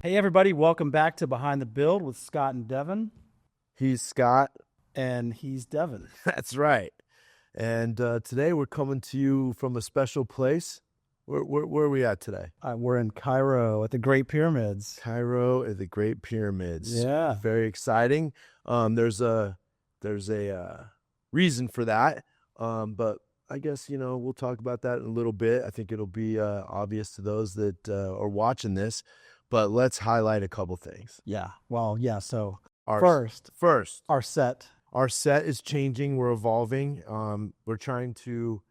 Hey, everybody. Welcome back to Behind the Build with Scott and Deven. He's Scott. And he's Deven. That's right. And today we're coming to you from a special place. Where are we at today? We're in Cairo at the Great Pyramids. Cairo at the Great Pyramids. Yeah. Very exciting. There's a reason for that. But I guess, we'll talk about that in a little bit. I think it'll be obvious to those that are watching this. But let's highlight a couple things. Yeah. Well, yeah. So First, our set. Our set is changing. We're evolving. We're trying to,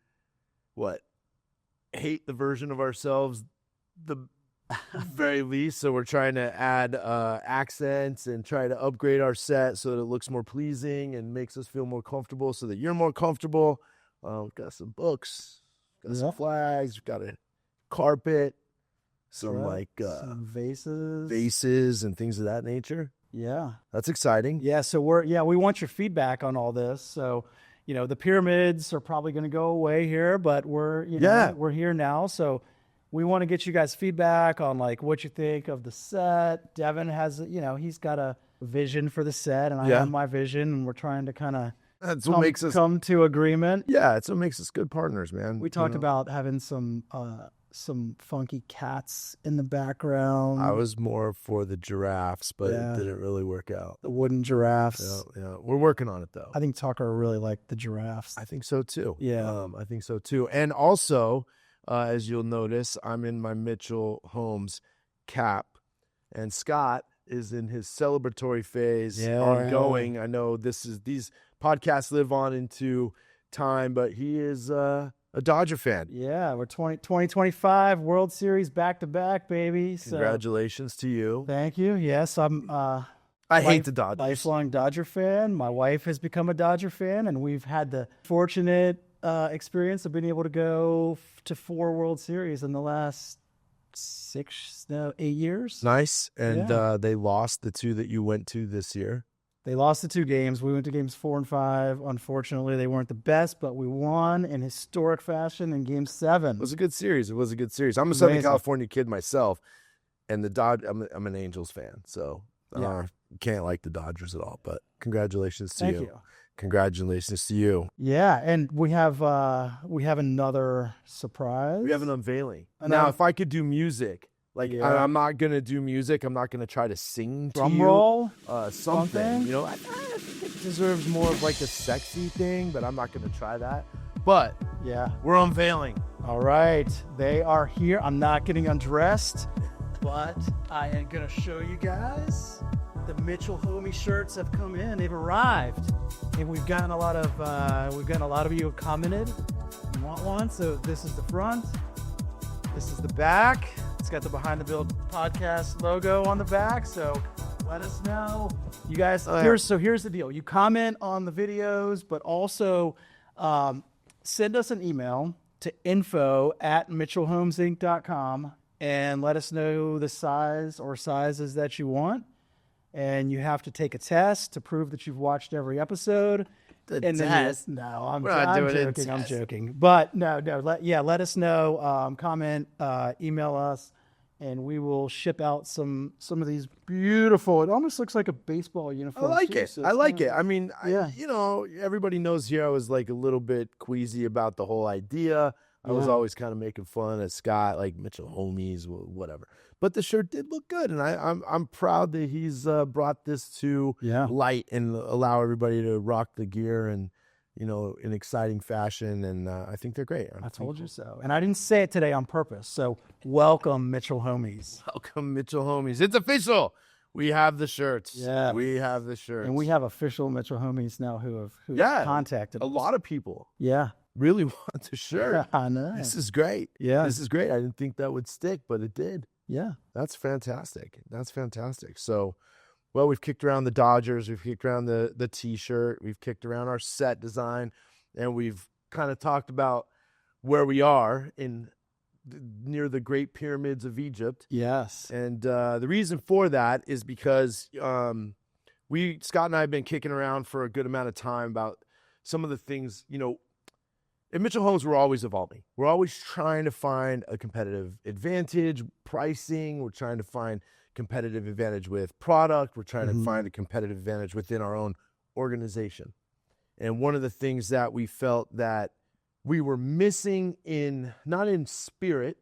hate the version of ourselves the very least. So we're trying to add accents and try to upgrade our set so that it looks more pleasing and makes us feel more comfortable so that you're more comfortable. We've got some books, got some flags, we've got a carpet, some vases and things of that nature. Yeah. That's exciting. Yeah. So we want your feedback on all this. So, the pyramids are probably going to go away here, but we're here now. So we want to get you guys feedback on what you think of the set. Deven has, he's got a vision for the set and I have my vision, and we're trying to kind of come to agreement. Yeah. It's what makes us good partners, man. We talked about having some funky cats in the background. I was more for the giraffes, but it didn't really work out. The wooden giraffes. Yeah. We're working on it, though. I think Tucker really liked the giraffes. I think so, too. Yeah. I think so, too. And also, as you'll notice, I'm in my Mitchell Holmes cap, and Scott is in his celebratory phase ongoing. I know these podcasts live on into time, but he is a Dodger fan. Yeah, we're 2025 World Series back-to-back, baby. So, congratulations to you. Thank you. Yes, I hate the Dodgers. Lifelong Dodger fan. My wife has become a Dodger fan, and we've had the fortunate experience of being able to go to 4 World Series in the last 8 years. Nice. And they lost the 2 that you went to this year. They lost the 2 games. We went to games 4 and 5. Unfortunately, they weren't the best, but we won in historic fashion in game 7. It was a good series. I'm a Southern California kid myself, and I'm an Angels fan, so can't like the Dodgers at all. But congratulations to you. Thank you. Congratulations to you. Yeah, and we have another surprise. We have an unveiling. Now, if I could do music. I'm not going to do music. I'm not going to try to sing to you. Drum roll? Something. I think it deserves more of a sexy thing, but I'm not going to try that. But we're unveiling. All right. They are here. I'm not getting undressed, but I am going to show you guys. The Mitchell Homie shirts have come in. They've arrived. And we've gotten a lot of you have commented. You want one? So this is the front. This is the back. It's got the Behind the Build podcast logo on the back. So let us know. You guys, here's the deal. You comment on the videos, but also send us an email to info@mitchellhomesinc.com and let us know the size or sizes that you want. And you have to take a test to prove that you've watched every episode. I'm joking. But let us know. Comment, email us, and we will ship out some of these beautiful. It almost looks like a baseball uniform. I like it. So I like it. I mean, everybody knows here I was a little bit queasy about the whole idea. I was always kind of making fun of Scott, Mitchell Homies, whatever. But the shirt did look good, and I'm proud that he's brought this to light and allow everybody to rock the gear and in exciting fashion. And I think they're great. I told you so, and I didn't say it today on purpose. So welcome, Mitchell Homies. Welcome, Mitchell Homies. It's official. We have the shirts. Yeah, we have the shirts, and we have official Mitchell Homies now who have contacted a lot of people. Yeah. Really want the shirt. I know. This is great. Yeah. This is great. I didn't think that would stick, but it did. Yeah. That's fantastic. So, we've kicked around the Dodgers. We've kicked around the T-shirt. We've kicked around our set design. And we've kind of talked about where we are near the Great Pyramids of Egypt. Yes. And the reason for that is because Scott and I have been kicking around for a good amount of time about some of the things, at Mitchell Homes, we're always evolving. We're always trying to find a competitive advantage, pricing. We're trying to find, competitive advantage with product. We're trying to find a competitive advantage within our own organization. And one of the things that we felt that we were missing not in spirit,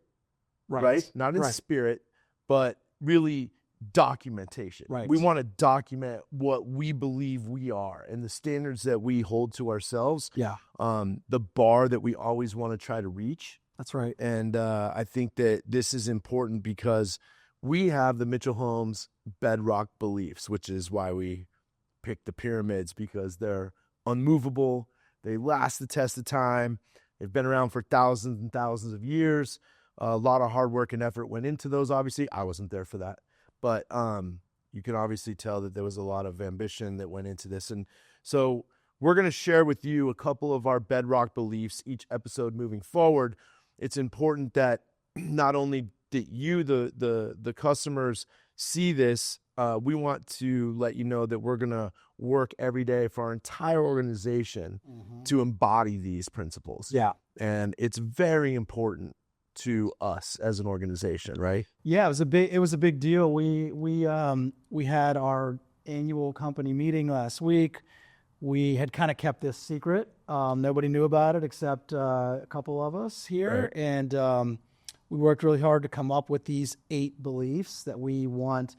right? Not in spirit, but really documentation. Right. We want to document what we believe we are and the standards that we hold to ourselves. Yeah. The bar that we always want to try to reach. That's right. And I think that this is important because we have the Mitchell Homes bedrock beliefs, which is why we picked the pyramids, because they're unmovable. They last the test of time. They've been around for thousands and thousands of years. A lot of hard work and effort went into those, obviously. I wasn't there for that. But you can obviously tell that there was a lot of ambition that went into this. And so we're going to share with you a couple of our bedrock beliefs each episode moving forward. It's important that not only that you, the customers, see this, we want to let you know that we're going to work every day for our entire organization to embody these principles. Yeah. And it's very important to us as an organization, right? Yeah, it was a big deal. We had our annual company meeting last week. We had kind of kept this secret. Nobody knew about it except a couple of us here. Right. And we worked really hard to come up with these 8 beliefs that we want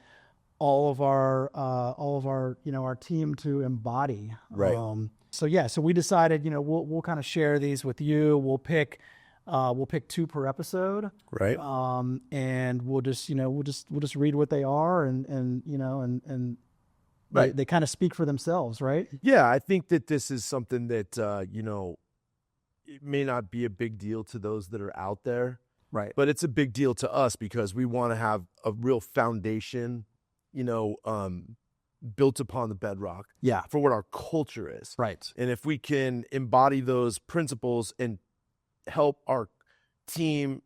all of our our team to embody. Right. So we decided, we'll kind of share these with you. We'll pick 2 per episode. Right. And we'll just read what they are and Right. They kind of speak for themselves, right? Yeah, I think that this is something that, it may not be a big deal to those that are out there, Right. but it's a big deal to us because we want to have a real foundation, built upon the bedrock Yeah. for what our culture is. Right. And if we can embody those principles and help our team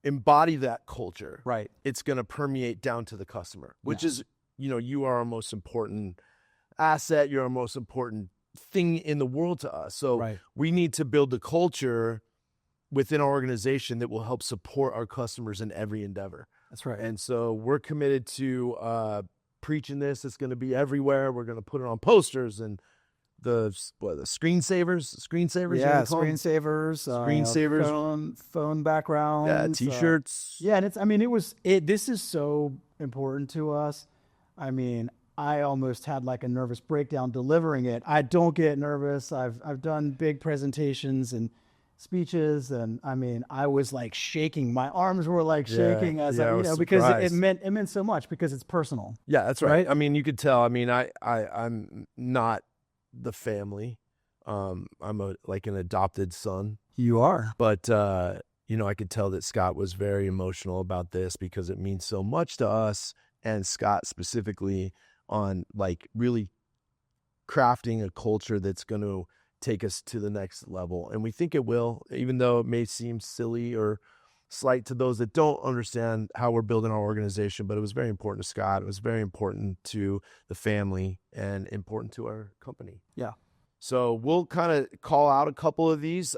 embody that culture, Right. it's going to permeate down to the customer, which Yeah. is, you are our most important asset. You're our most important thing in the world to us. So Right. we need to build a culture within our organization that will help support our customers in every endeavor. That's right. And so we're committed to preaching this. It's going to be everywhere. We're going to put it on posters and the screensavers. Yeah, screensavers, phone backgrounds, Yeah, T-shirts. and this is so important to us. I almost had like a nervous breakdown delivering it. I don't get nervous. I've done big presentations and speeches, and I was like shaking. My arms were like shaking because it meant so much because it's personal. Yeah, that's right. You could tell. I'm not the family. I'm an adopted son. You are. But I could tell that Scott was very emotional about this because it means so much to us, and Scott specifically, on like really crafting a culture that's going to take us to the next level. And we think it will, even though it may seem silly or slight to those that don't understand how we're building our organization. But it was very important to Scott. It was very important to the family and important to our company. Yeah. So we'll kind of call out a couple of these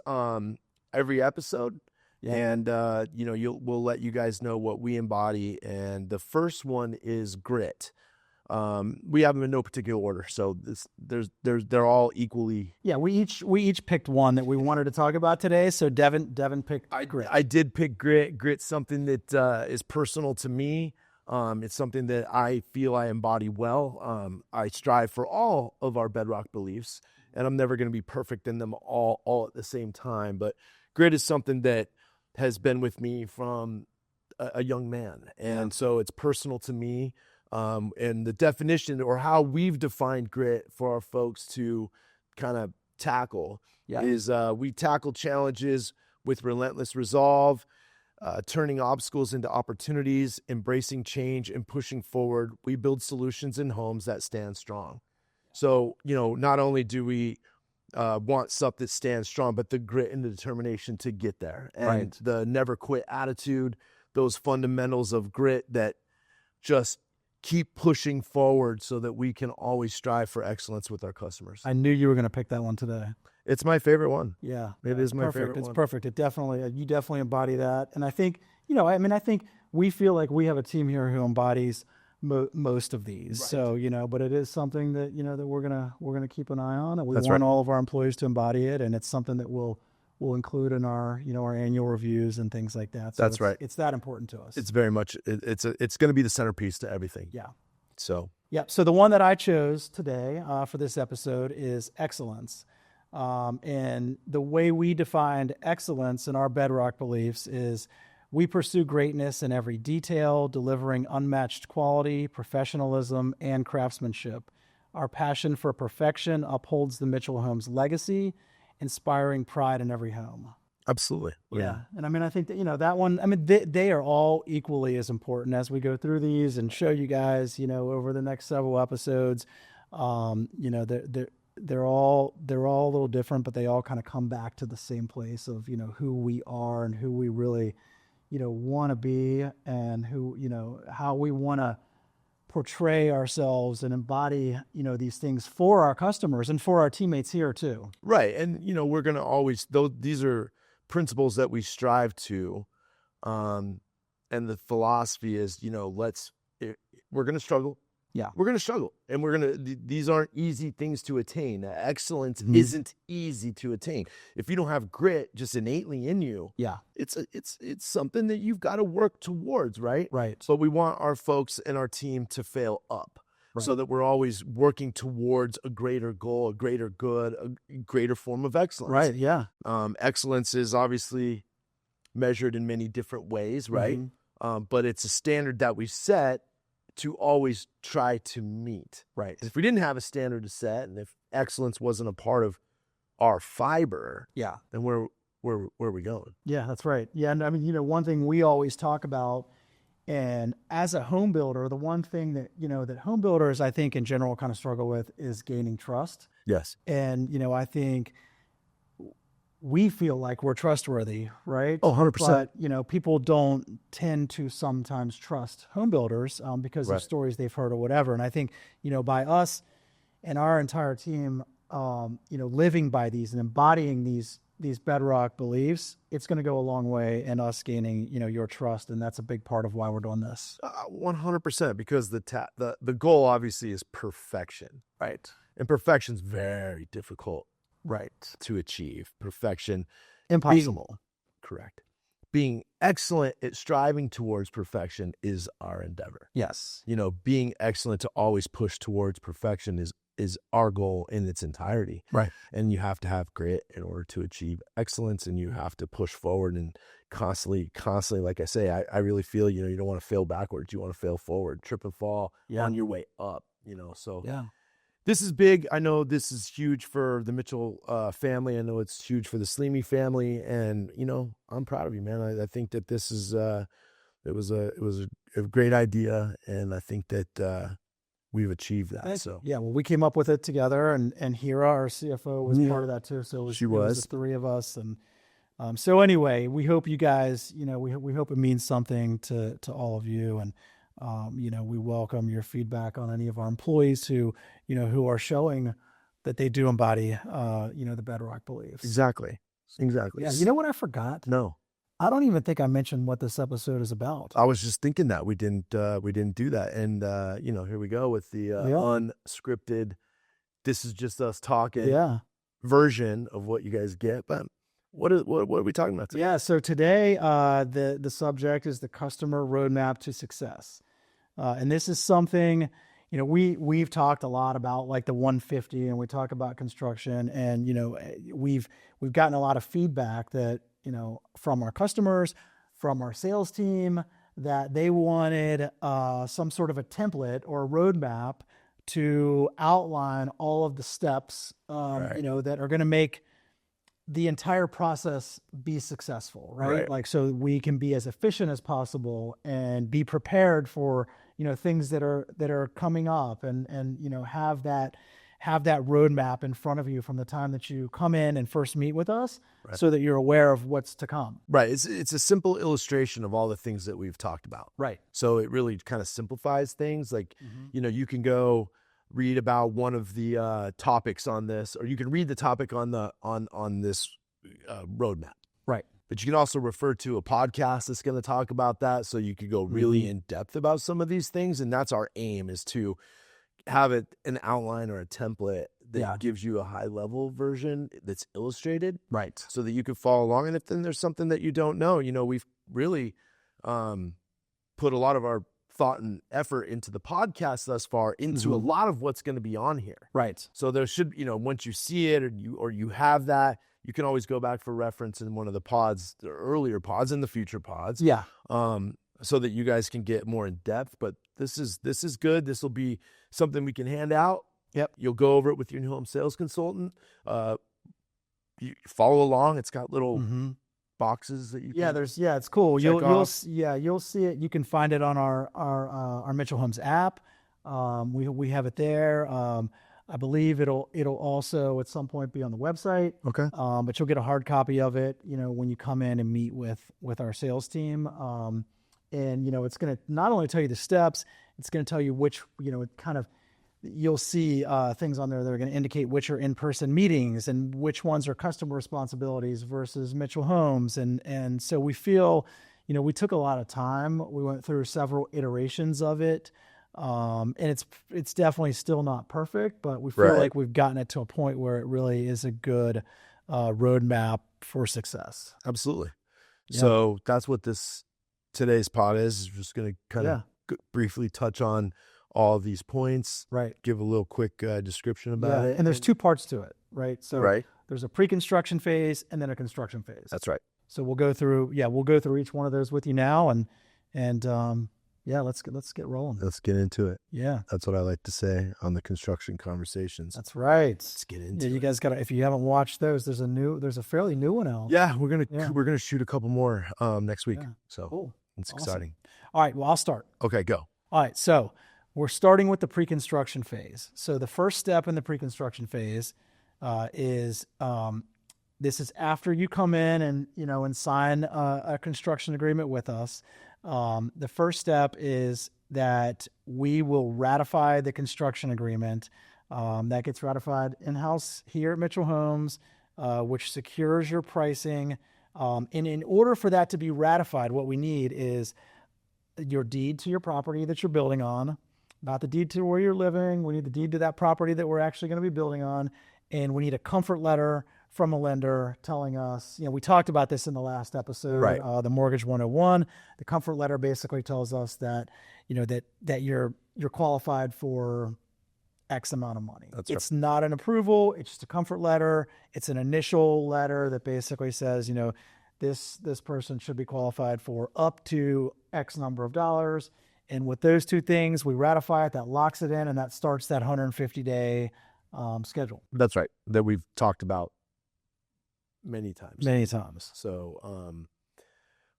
every episode. Yeah. And, we'll let you guys know what we embody. And the first one is grit. We have them in no particular order. So they're all equally. Yeah. We each picked one that we wanted to talk about today. So Deven picked grit. I did pick grit. Grit's something that is personal to me. It's something that I feel I embody well. I strive for all of our bedrock beliefs, and I'm never going to be perfect in them all at the same time. But grit is something that has been with me from a young man. And so it's personal to me. And the definition or how we've defined grit for our folks to kind of tackle is we tackle challenges with relentless resolve, turning obstacles into opportunities, embracing change, and pushing forward. We build solutions in homes that stand strong. So, not only do we want stuff that stands strong, but the grit and the determination to get there, and the never quit attitude, those fundamentals of grit that just keep pushing forward so that we can always strive for excellence with our customers. I knew you were going to pick that one today. It's my favorite one. Yeah. It is my perfect. favorite It's one. perfect. You definitely embody that. And I think, I think we feel like we have a team here who embodies most of these. Right. So, but it is something that, that we're gonna keep an eye on, and we That's want right. all of our employees to embody it, and it's something that we'll include in our, our annual reviews and things like that. So That's right. It's that important to us. It's very much, it's going to be the centerpiece to everything. Yeah. So. Yeah. So the one that I chose today for this episode is excellence. And the way we defined excellence in our bedrock beliefs is we pursue greatness in every detail, delivering unmatched quality, professionalism, and craftsmanship. Our passion for perfection upholds the Mitchell Homes legacy, inspiring pride in every home. Absolutely. Yeah. And I think that, that one, they are all equally as important as we go through these and show you guys, over the next several episodes. They're all a little different, but they all kind of come back to the same place of, who we are and who we really, want to be, and who, how we want to portray ourselves and embody, these things for our customers and for our teammates here too. Right. And, we're going to always, though, these are principles that we strive to. And the philosophy is, we're going to struggle. Yeah. We're going to struggle, and these aren't easy things to attain. Excellence isn't easy to attain. If you don't have grit just innately in you, yeah, it's something that you've got to work towards, right? Right. But we want our folks and our team to fail up, so that we're always working towards a greater goal, a greater good, a greater form of excellence. Right. Yeah. Excellence is obviously measured in many different ways, right? But it's a standard that we set to always try to meet. Right. If we didn't have a standard to set, and if excellence wasn't a part of our fiber, yeah, then where are we going? Yeah, that's right. Yeah, and one thing we always talk about, and as a home builder, the one thing that that home builders, I think, in general kind of struggle with is gaining trust. Yes. And I think we feel like we're trustworthy, right? Oh, 100%. But, people don't tend to sometimes trust home builders because Right. of stories they've heard or whatever. And I think, by us and our entire team, living by these and embodying these bedrock beliefs, it's going to go a long way in us gaining, your trust. And that's a big part of why we're doing this. 100%, because the goal obviously is perfection. Right. And perfection's very difficult. Right. To achieve perfection. Impossible. Correct. Being excellent at striving towards perfection is our endeavor. Yes. Being excellent to always push towards perfection is our goal in its entirety. Right. And you have to have grit in order to achieve excellence, and you have to push forward and constantly, like I say, I really feel, you don't want to fail backwards. You want to fail forward, trip and fall on your way up, so. Yeah. This is big. I know this is huge for the Mitchell family. I know it's huge for the Sleemy family, and I'm proud of you, man. I think that this is it was a great idea, and I think that we've achieved that. So yeah, well, we came up with it together, and Hira, our CFO, was part of that too. So it was the three of us, and so anyway, we hope you guys, we hope it means something to all of you, and. We welcome your feedback on any of our employees who are showing that they do embody, the bedrock beliefs. Exactly. Yeah. You know what I forgot? No. I don't even think I mentioned what this episode is about. I was just thinking that we didn't do that. And, here we go with the unscripted, this is just us talking version of what you guys get. But what are we talking about today? Yeah. So today, the subject is the customer roadmap to success. And this is something, we've talked a lot about, like the 150, and we talk about construction, and, we've gotten a lot of feedback that, from our customers, from our sales team, that they wanted some sort of a template or a roadmap to outline all of the steps, that are going to make the entire process be successful, right? Like, so we can be as efficient as possible and be prepared for, things that are coming up, and have that roadmap in front of you from the time that you come in and first meet with us, so that you're aware of what's to come. Right. It's a simple illustration of all the things that we've talked about. Right. So it really kind of simplifies things. Like, you can go read about one of the topics on this, or you can read the topic on this roadmap. Right. But you can also refer to a podcast that's going to talk about that, so you could go really in depth about some of these things. And that's our aim, is to have it an outline or a template that gives you a high level version that's illustrated, Right. so that you can follow along. And if then there's something that you don't know, we've really put a lot of our thought and effort into the podcast thus far, into a lot of what's going to be on here. Right. So there should, once you see it or you have that, you can always go back for reference in one of the pods, the earlier pods and the future pods. Yeah. So that you guys can get more in depth. But this is good. This will be something we can hand out. Yep. You'll go over it with your new home sales consultant. You follow along. It's got little boxes that you can it's cool. You'll see it. You can find it on our Mitchell Homes app. We have it there. I believe it'll also at some point be on the website. Okay. But you'll get a hard copy of it, when you come in and meet with our sales team. And it's going to not only tell you the steps, it's going to tell you which, you'll see things on there that are going to indicate which are in-person meetings and which ones are customer responsibilities versus Mitchell Homes. And so we feel, we took a lot of time. We went through several iterations of it. And it's definitely still not perfect, but we feel like we've gotten it to a point where it really is a good roadmap for success. Absolutely. Yeah. So that's what today's pod is. Just going to kind of briefly touch on all of these points. Right. Give a little quick description about it. And there's two parts to it, right? So there's a pre-construction phase and then a construction phase. That's right. So we'll go through each one of those with you now, and let's get rolling. Let's get into it. Yeah. That's what I like to say on the construction conversations. That's right. Let's get into it. You guys if you haven't watched those, there's a fairly new one out. Yeah, we're gonna shoot a couple more next week. Yeah. So cool. It's exciting. All right, well, I'll start. Okay, go. All right, so we're starting with the pre-construction phase. So the first step in the pre-construction phase is this is after you come in and sign a construction agreement with us. The first step is that we will ratify the construction agreement. That gets ratified in-house here at Mitchell Homes, which secures your pricing. And in order for that to be ratified, what we need is your deed to your property that you're building on, not the deed to where you're living. We need the deed to that property that we're actually going to be building on. And we need a comfort letter from a lender telling us, we talked about this in the last episode, the Mortgage 101. The comfort letter basically tells us that, that you're qualified for X amount of money. It's not an approval. It's just a comfort letter. It's an initial letter that basically says, this person should be qualified for up to X number of dollars. And with those two things, we ratify it. That locks it in, and that starts that 150-day schedule. That's right. That we've talked about many times. So,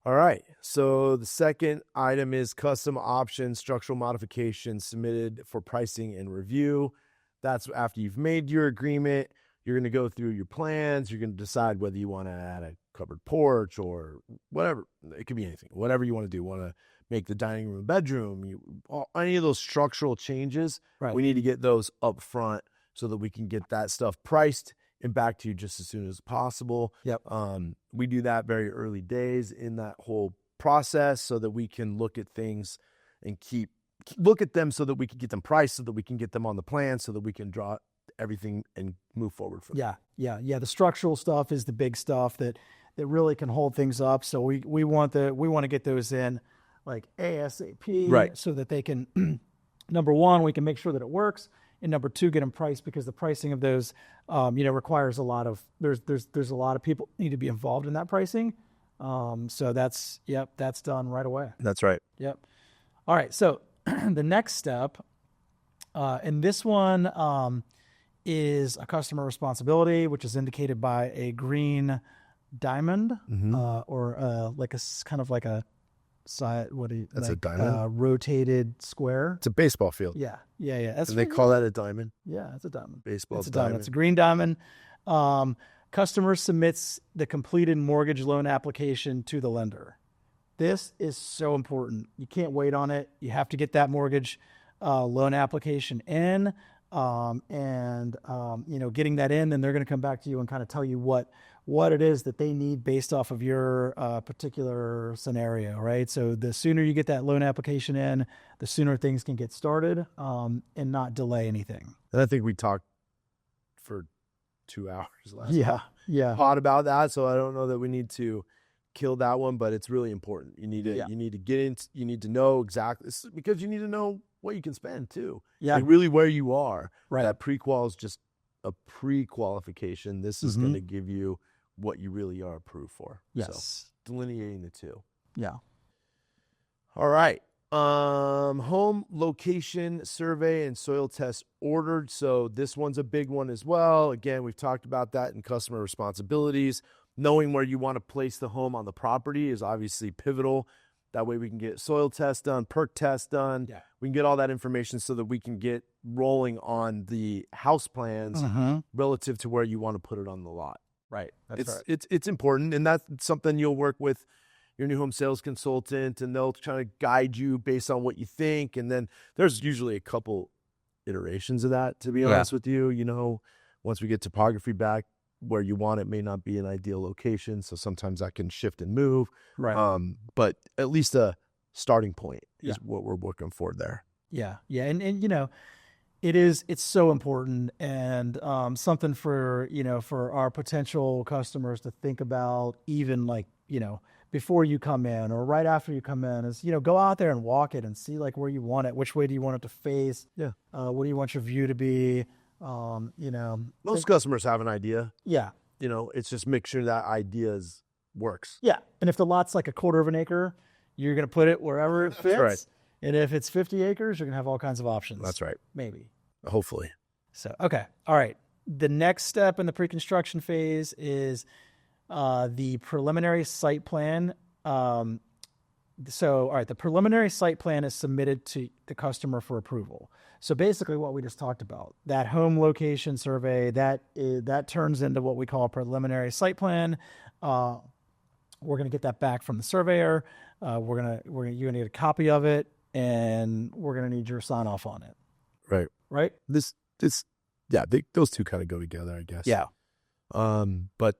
all right. So the second item is custom option structural modifications submitted for pricing and review. That's after you've made your agreement. You're going to go through your plans. You're going to decide whether you want to add a covered porch or whatever. It could be anything. Whatever you want to do. Want to make the dining room a bedroom. Any of those structural changes, we need to get those up front so that we can get that stuff priced and back to you just as soon as possible. Yep. We do that very early days in that whole process so that we can look at things and look at them so that we can get them priced, so that we can get them on the plan, so that we can draw everything and move forward from there. Yeah. The structural stuff is the big stuff that really can hold things up. So we want to get those in like ASAP, right? So that they can, number one, we can make sure that it works. And number two, get them priced, because the pricing of those, requires a lot of, there's a lot of people need to be involved in that pricing. So that's done right away. That's right. Yep. All right. So the next step, and this one, is a customer responsibility, which is indicated by a green diamond, or like a kind of like a side. That's a diamond. Rotated square. It's a baseball field. Yeah. And they call that a diamond. Yeah, it's a diamond. Baseball. It's a diamond. It's a green diamond. Customer submits the completed mortgage loan application to the lender. This is so important. You can't wait on it. You have to get that mortgage loan application in. getting that in, then they're going to come back to you and kind of tell you what it is that they need based off of your particular scenario, right? So the sooner you get that loan application in, the sooner things can get started and not delay anything. And I think we talked for 2 hours last pod about that, so I don't know that we need to kill that one, but it's really important. You need to get in. You need to know exactly, because you need to know what you can spend too. Like really where you are. Right. That pre-qual is just a pre-qualification. This is going to give you what you really are approved for. Yes. So delineating the two. Yeah. All right. Home location survey and soil test ordered. So this one's a big one as well. Again, we've talked about that in customer responsibilities. Knowing where you want to place the home on the property is obviously pivotal. That way we can get soil test done, perk test done. Yeah. We can get all that information so that we can get rolling on the house plans relative to where you want to put it on the lot. Right. It's important, and that's something you'll work with your new home sales consultant, and they'll try to guide you based on what you think. And then there's usually a couple iterations of that, to be honest with you. Once we get topography back, where you want it may not be an ideal location, so sometimes that can shift and move. Right. But at least a starting point is what we're working for there. Yeah. And it's so important, and something for our potential customers to think about, even before you come in or right after you come in, is go out there and walk it and see where you want it, which way do you want it to face, what do you want your view to be. Most customers have an idea. It's just make sure that idea works. And if the lot's like a quarter of an acre, you're going to put it wherever it fits. That's right. And if it's 50 acres, you're going to have all kinds of options. That's right. Maybe. Hopefully. So, okay. All right. The next step in the pre-construction phase is the preliminary site plan. The preliminary site plan is submitted to the customer for approval. So basically what we just talked about, that home location survey, that turns into what we call a preliminary site plan. We're going to get that back from the surveyor. You're going to need a copy of it, and we're going to need your sign off on it. Right. Those two kind of go together, I guess. Yeah. But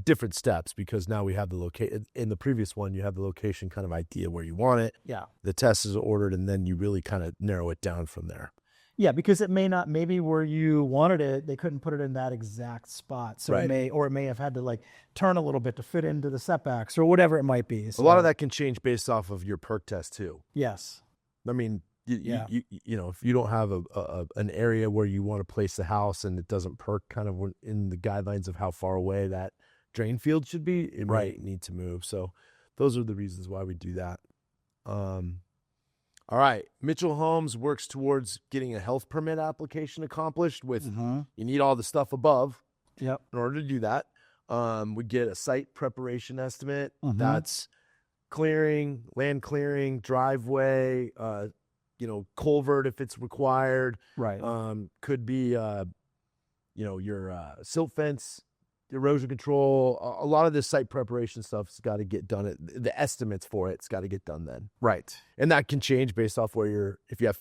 different steps, because now we have the location. In the previous one, you have the location kind of idea where you want it. Yeah. The test is ordered, and then you really kind of narrow it down from there. Yeah, because maybe where you wanted it, they couldn't put it in that exact spot. So it may have had to turn a little bit to fit into the setbacks or whatever it might be. So, a lot of that can change based off of your perk test too. Yes. I mean, if you don't have an area where you want to place the house and it doesn't perk kind of in the guidelines of how far away that drain field should be, it might need to move. So those are the reasons why we do that. All right. Mitchell Homes works towards getting a health permit application accomplished with, you need all the stuff above in order to do that. We get a site preparation estimate. That's clearing, land clearing, driveway, culvert if it's required. Right. Could be, your silt fence, erosion control. A lot of this site preparation stuff's got to get done. The estimates for it's got to get done then. Right. And that can change based off if you have,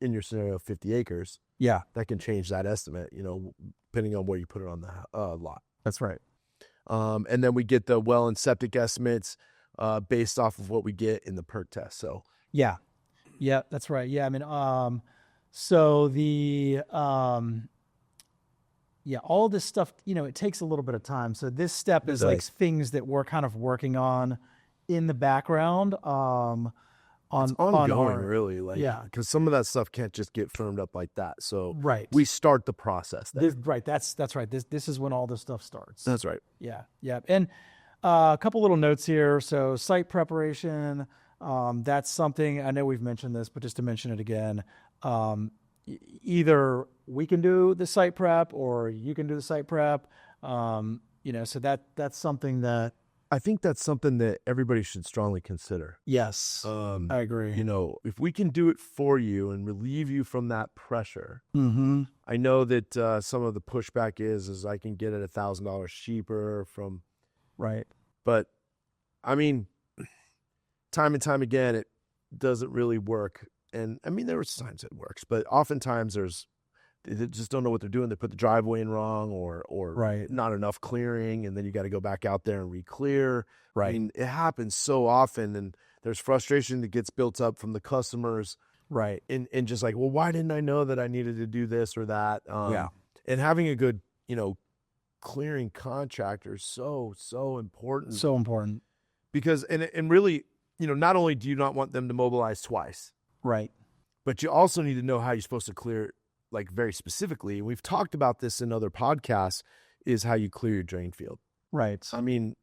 in your scenario, 50 acres. Yeah. That can change that estimate, depending on where you put it on the lot. That's right. And then we get the well and septic estimates based off of what we get in the perk test. So yeah, that's right. Yeah, I mean, so the all this stuff, it takes a little bit of time. So this step is things that we're kind of working on in the background. It's ongoing, really. Because some of that stuff can't just get firmed up like that. So we start the process. That's right. This is when all this stuff starts. That's right. Yeah. And a couple little notes here. So site preparation, that's something, I know we've mentioned this, but just to mention it again, either we can do the site prep or you can do the site prep. So that's something that I think that's something that everybody should strongly consider. Yes, I agree. If we can do it for you and relieve you from that pressure, I know that some of the pushback is I can get it $1,000 cheaper from. Right. But I mean, time and time again, it doesn't really work. And I mean, there are times it works, but oftentimes they just don't know what they're doing. They put the driveway in wrong or Right. not enough clearing, and then you got to go back out there and re-clear. Right. I mean, it happens so often, and there's frustration that gets built up from the customers. Right. And just like, well, why didn't I know that I needed to do this or that? Yeah. And having a good, clearing contractor is so important. So important. Because, and really, not only do you not want them to mobilize twice, Right. but you also need to know how you're supposed to clear, like very specifically. And we've talked about this in other podcasts, is how you clear your drain field. Right. I mean,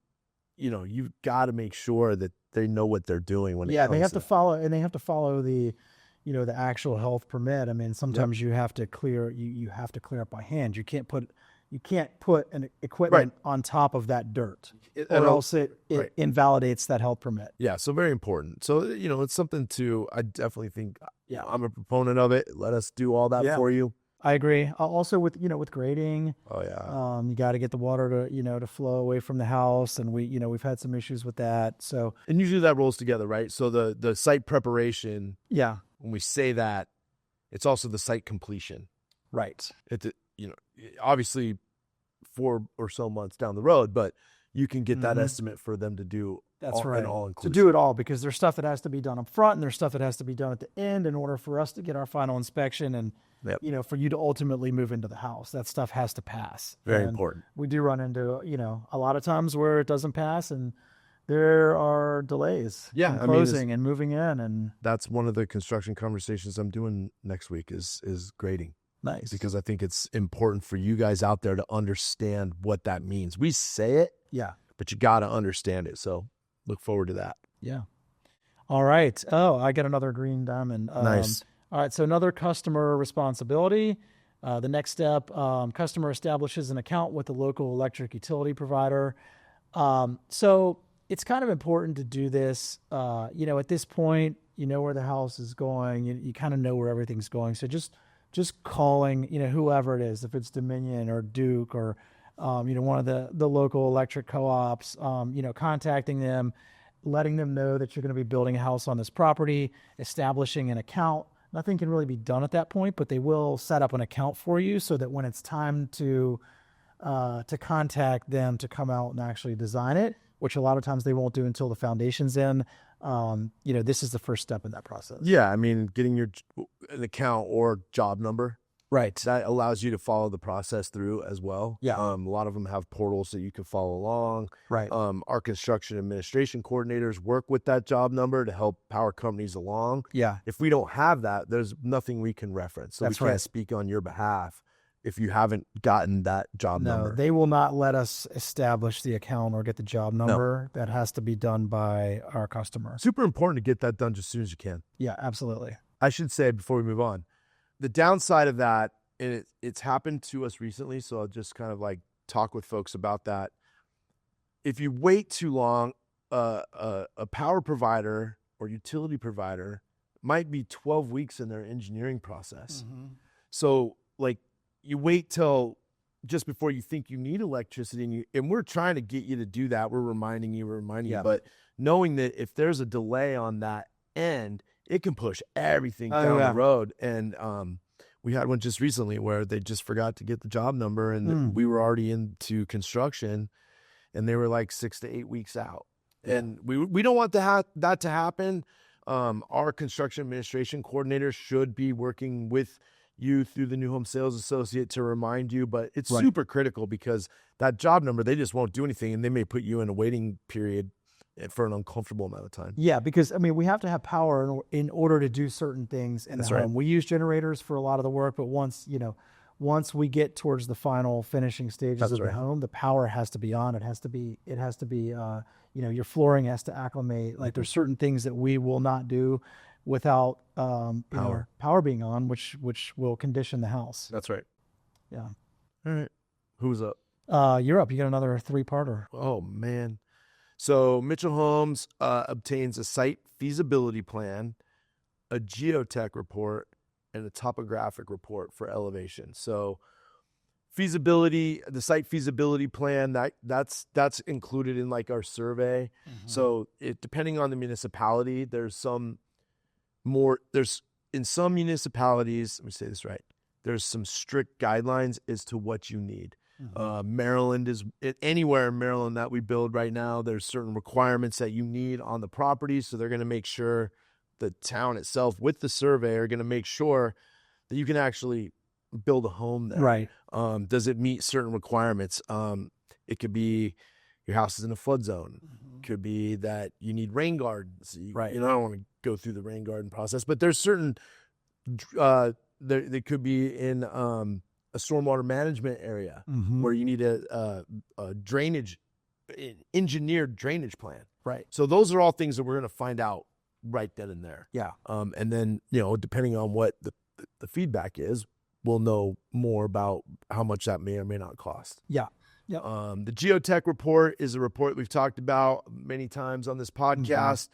you've got to make sure that they know what they're doing when it comes they have to to follow, and they have to follow the actual health permit. I mean, sometimes you have to clear, you have to clear up by hand. You can't put an equipment on top of that dirt, or else it invalidates that health permit. Yeah, so very important. So, it's something I definitely think, I'm a proponent of it. Let us do all that for you. I agree. Also with grading. Oh yeah. You got to get the water to flow away from the house, and we've had some issues with that. So, and usually that rolls together, right? So the site preparation. Yeah. When we say that, it's also the site completion. Right. Obviously 4 or so months down the road, but you can get that estimate for them to do. That's right. All inclusive. To do it all, because there's stuff that has to be done up front, and there's stuff that has to be done at the end in order for us to get our final inspection and for you to ultimately move into the house. That stuff has to pass. Very important. We do run into a lot of times where it doesn't pass, and there are delays. Yeah, in closing and moving in, and that's one of the construction conversations I'm doing next week is grading. Nice. Because I think it's important for you guys out there to understand what that means. We say it, but you got to understand it. So look forward to that. Yeah. All right. Oh, I got another green diamond. Nice. All right. So another customer responsibility. The next step, customer establishes an account with the local electric utility provider. So it's kind of important to do this. At this point, where the house is going. You kind of know where everything's going. So just calling, whoever it is, if it's Dominion or Duke or, one of the local electric co-ops, contacting them, letting them know that you're going to be building a house on this property, establishing an account. Nothing can really be done at that point, but they will set up an account for you so that when it's time to contact them to come out and actually design it, which a lot of times they won't do until the foundation's in, this is the first step in that process. Yeah, I mean, getting an account or job number. Right. That allows you to follow the process through as well. Yeah. A lot of them have portals that you can follow along. Right. Our construction administration coordinators work with that job number to help power companies along. Yeah. If we don't have that, there's nothing we can reference. So That's we can't right. speak on your behalf if you haven't gotten that job number. No, they will not let us establish the account or get the job number. No. That has to be done by our customer. Super important to get that done just as soon as you can. Yeah, absolutely. I should say before we move on, the downside of that, and it's happened to us recently, so I'll just kind of like talk with folks about that. If you wait too long, a power provider or utility provider might be 12 weeks in their engineering process. Mm-hmm. So like you wait till just before you think you need electricity, and we're trying to get you to do that. We're reminding you, but knowing that if there's a delay on that end, it can push everything down the road. And we had one just recently where they just forgot to get the job number, and we were already into construction, and they were like 6 to 8 weeks out. Yeah. And we don't want that to happen. Our construction administration coordinator should be working with you through the new home sales associate to remind you, but it's super critical because that job number, they just won't do anything, and they may put you in a waiting period for an uncomfortable amount of time. Yeah, because I mean, we have to have power in order to do certain things in the home. Right. We use generators for a lot of the work, but once we get towards the final finishing stages of the home, the power has to be on. It has to be your flooring has to acclimate. Like there's certain things that we will not do without power being on, which will condition the house. That's right. Yeah. All right. Who's up? You're up. You got another 3-parter. Oh man. So Mitchell Homes obtains a site feasibility plan, a geotech report, and a topographic report for elevation. So feasibility, the site feasibility plan, that's included in like our survey. Mm-hmm. So depending on the municipality, in some municipalities, let me say this right, there's some strict guidelines as to what you need. Mm-hmm. Maryland is anywhere in Maryland that we build right now. There's certain requirements that you need on the property. So they're going to make sure the town itself with the survey are going to make sure that you can actually build a home there. Right. Does it meet certain requirements? It could be your house is in a flood zone. Mm-hmm. Could be that you need rain gardens. Right. I don't want to go through the rain garden process, but there's certain, they could be in a stormwater management area Mm-hmm. where you need a drainage, engineered drainage plan. Right. So those are all things that we're going to find out right then and there. Yeah. And then, depending on what the feedback is, we'll know more about how much that may or may not cost. Yeah. Yep. The geotech report is a report we've talked about many times on this podcast. Mm-hmm.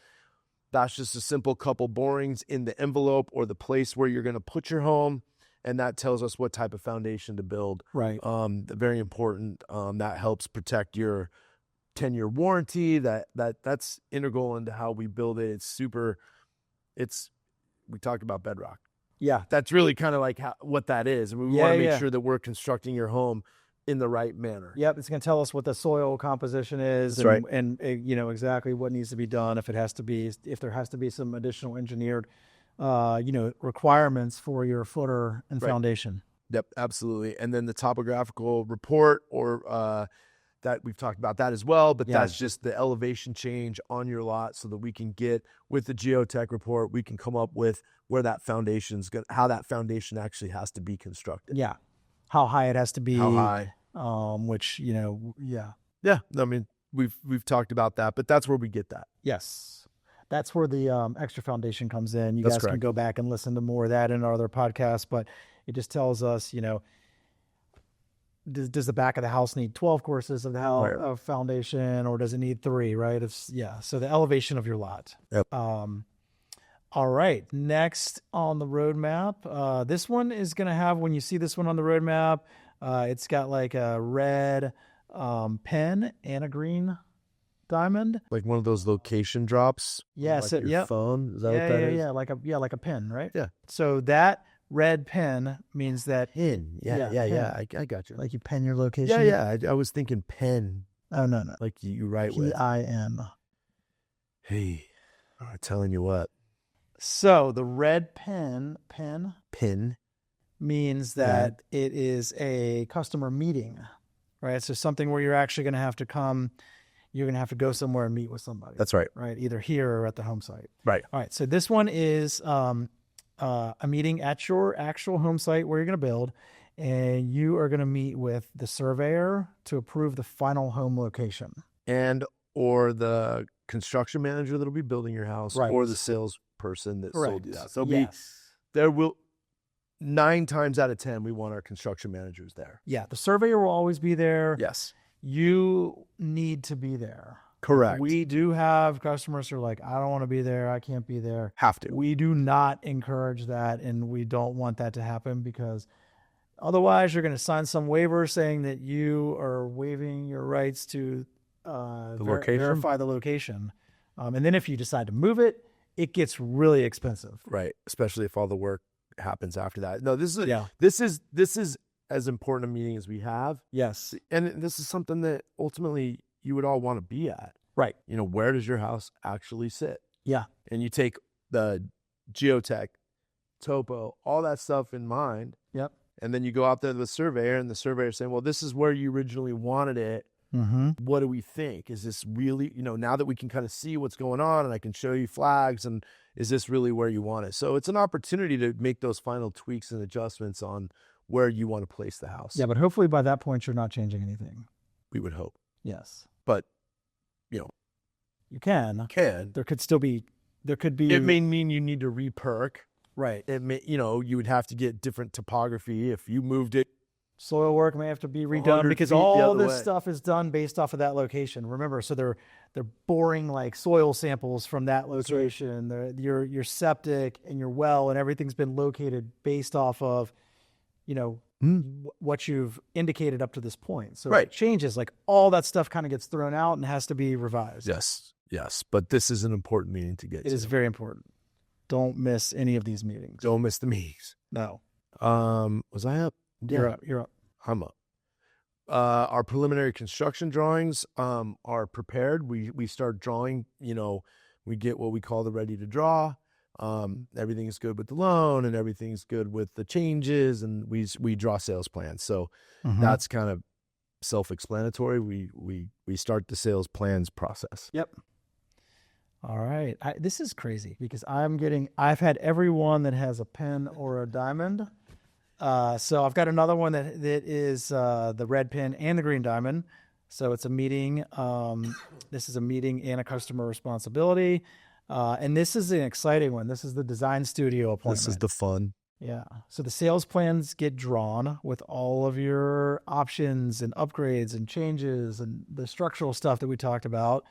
That's just a simple couple borings in the envelope or the place where you're going to put your home. And that tells us what type of foundation to build. Right. Very important. That helps protect your 10-year warranty. That's integral into how we build it. We talked about bedrock. Yeah. That's really kind of like what that is. And we want to make sure that we're constructing your home in the right manner. Yep. It's going to tell us what the soil composition is. That's right. And exactly what needs to be done. If there has to be some additional engineered requirements for your footer and foundation. Yep, absolutely. And then the topographical report or that we've talked about that as well, but that's just the elevation change on your lot so that we can get with the geotech report, we can come up with where that how that foundation actually has to be constructed. Yeah. How high it has to be. How high. Yeah. Yeah. I mean, we've talked about that, but that's where we get that. Yes. That's where the extra foundation comes in. You That's guys correct. can go back and listen to more of that in our other podcasts, but it just tells us, does the back of the house need 12 courses of of foundation, or does it need 3, right? So the elevation of your lot. Yep. All right. Next on the roadmap, this one is going to have, when you see this one on the roadmap, it's got like a red pen and a green diamond, like one of those location drops. Yes. Like your phone. Is that what that is? Yeah. Like a pin, right? Yeah. So that red pen means that pin. Yeah. I got you. like you pen your location. Yeah. I was thinking pen. Oh no. Like you write with PIN. Hey, I'm telling you what. So the red pen means that it is a customer meeting, right? So something where you're actually going to have to come. You're going to have to go somewhere and meet with somebody. That's right. Right. Either here or at the home site. Right. All right. So this one is a meeting at your actual home site where you're going to build, and you are going to meet with the surveyor to approve the final home location. Or the construction manager that'll be building your house, right. Or the salesperson that sold you that. So there will 9 times out of 10, we want our construction managers there. Yeah. The surveyor will always be there. Yes. You need to be there. Correct. We do have customers who are like, I don't want to be there. I can't be there. Have to. We do not encourage that, and we don't want that to happen, because otherwise you're going to sign some waiver saying that you are waiving your rights to verify the location. And then if you decide to move it, it gets really expensive. Right. Especially if all the work happens after that. No, this is as important a meeting as we have. Yes. And this is something that ultimately you would all want to be at. Right. Where does your house actually sit? Yeah. And you take the geotech, topo, all that stuff in mind. Yep. And then you go out there to the surveyor, and the surveyor saying, well, this is where you originally wanted it. Mm-hmm. What do we think? Is this really, now that we can kind of see what's going on and I can show you flags, and is this really where you want it? So it's an opportunity to make those final tweaks and adjustments on where you want to place the house. Yeah, but hopefully by that point, you're not changing anything. We would hope. Yes. But, you can. There could be. It may mean you need to re-perk. Right. It may, you would have to get different topography if you moved it. Soil work may have to be redone, because all this stuff is done based off of that location. Remember, so they're boring like soil samples from that location. Right. Your septic and your well and everything's been located based off of, what you've indicated up to this point. So right. It changes, like all that stuff kind of gets thrown out and has to be revised. Yes. But this is an important meeting to get to. It is very important. Don't miss any of these meetings. Don't miss the meetings. No. Was I up? You're up. You're up. I'm up. Our preliminary construction drawings are prepared. We start drawing, we get what we call the ready to draw. Everything is good with the loan and everything's good with the changes, and we draw sales plans. So that's kind of self-explanatory. We start the sales plans process. Yep. All right. This is crazy because I've had everyone that has a pen or a diamond. So I've got another one that is the red pin and the green diamond. So it's a meeting. This is a meeting and a customer responsibility. And this is an exciting one. This is the design studio appointment. This is the fun. Yeah. So the sales plans get drawn with all of your options and upgrades and changes and the structural stuff that we talked about.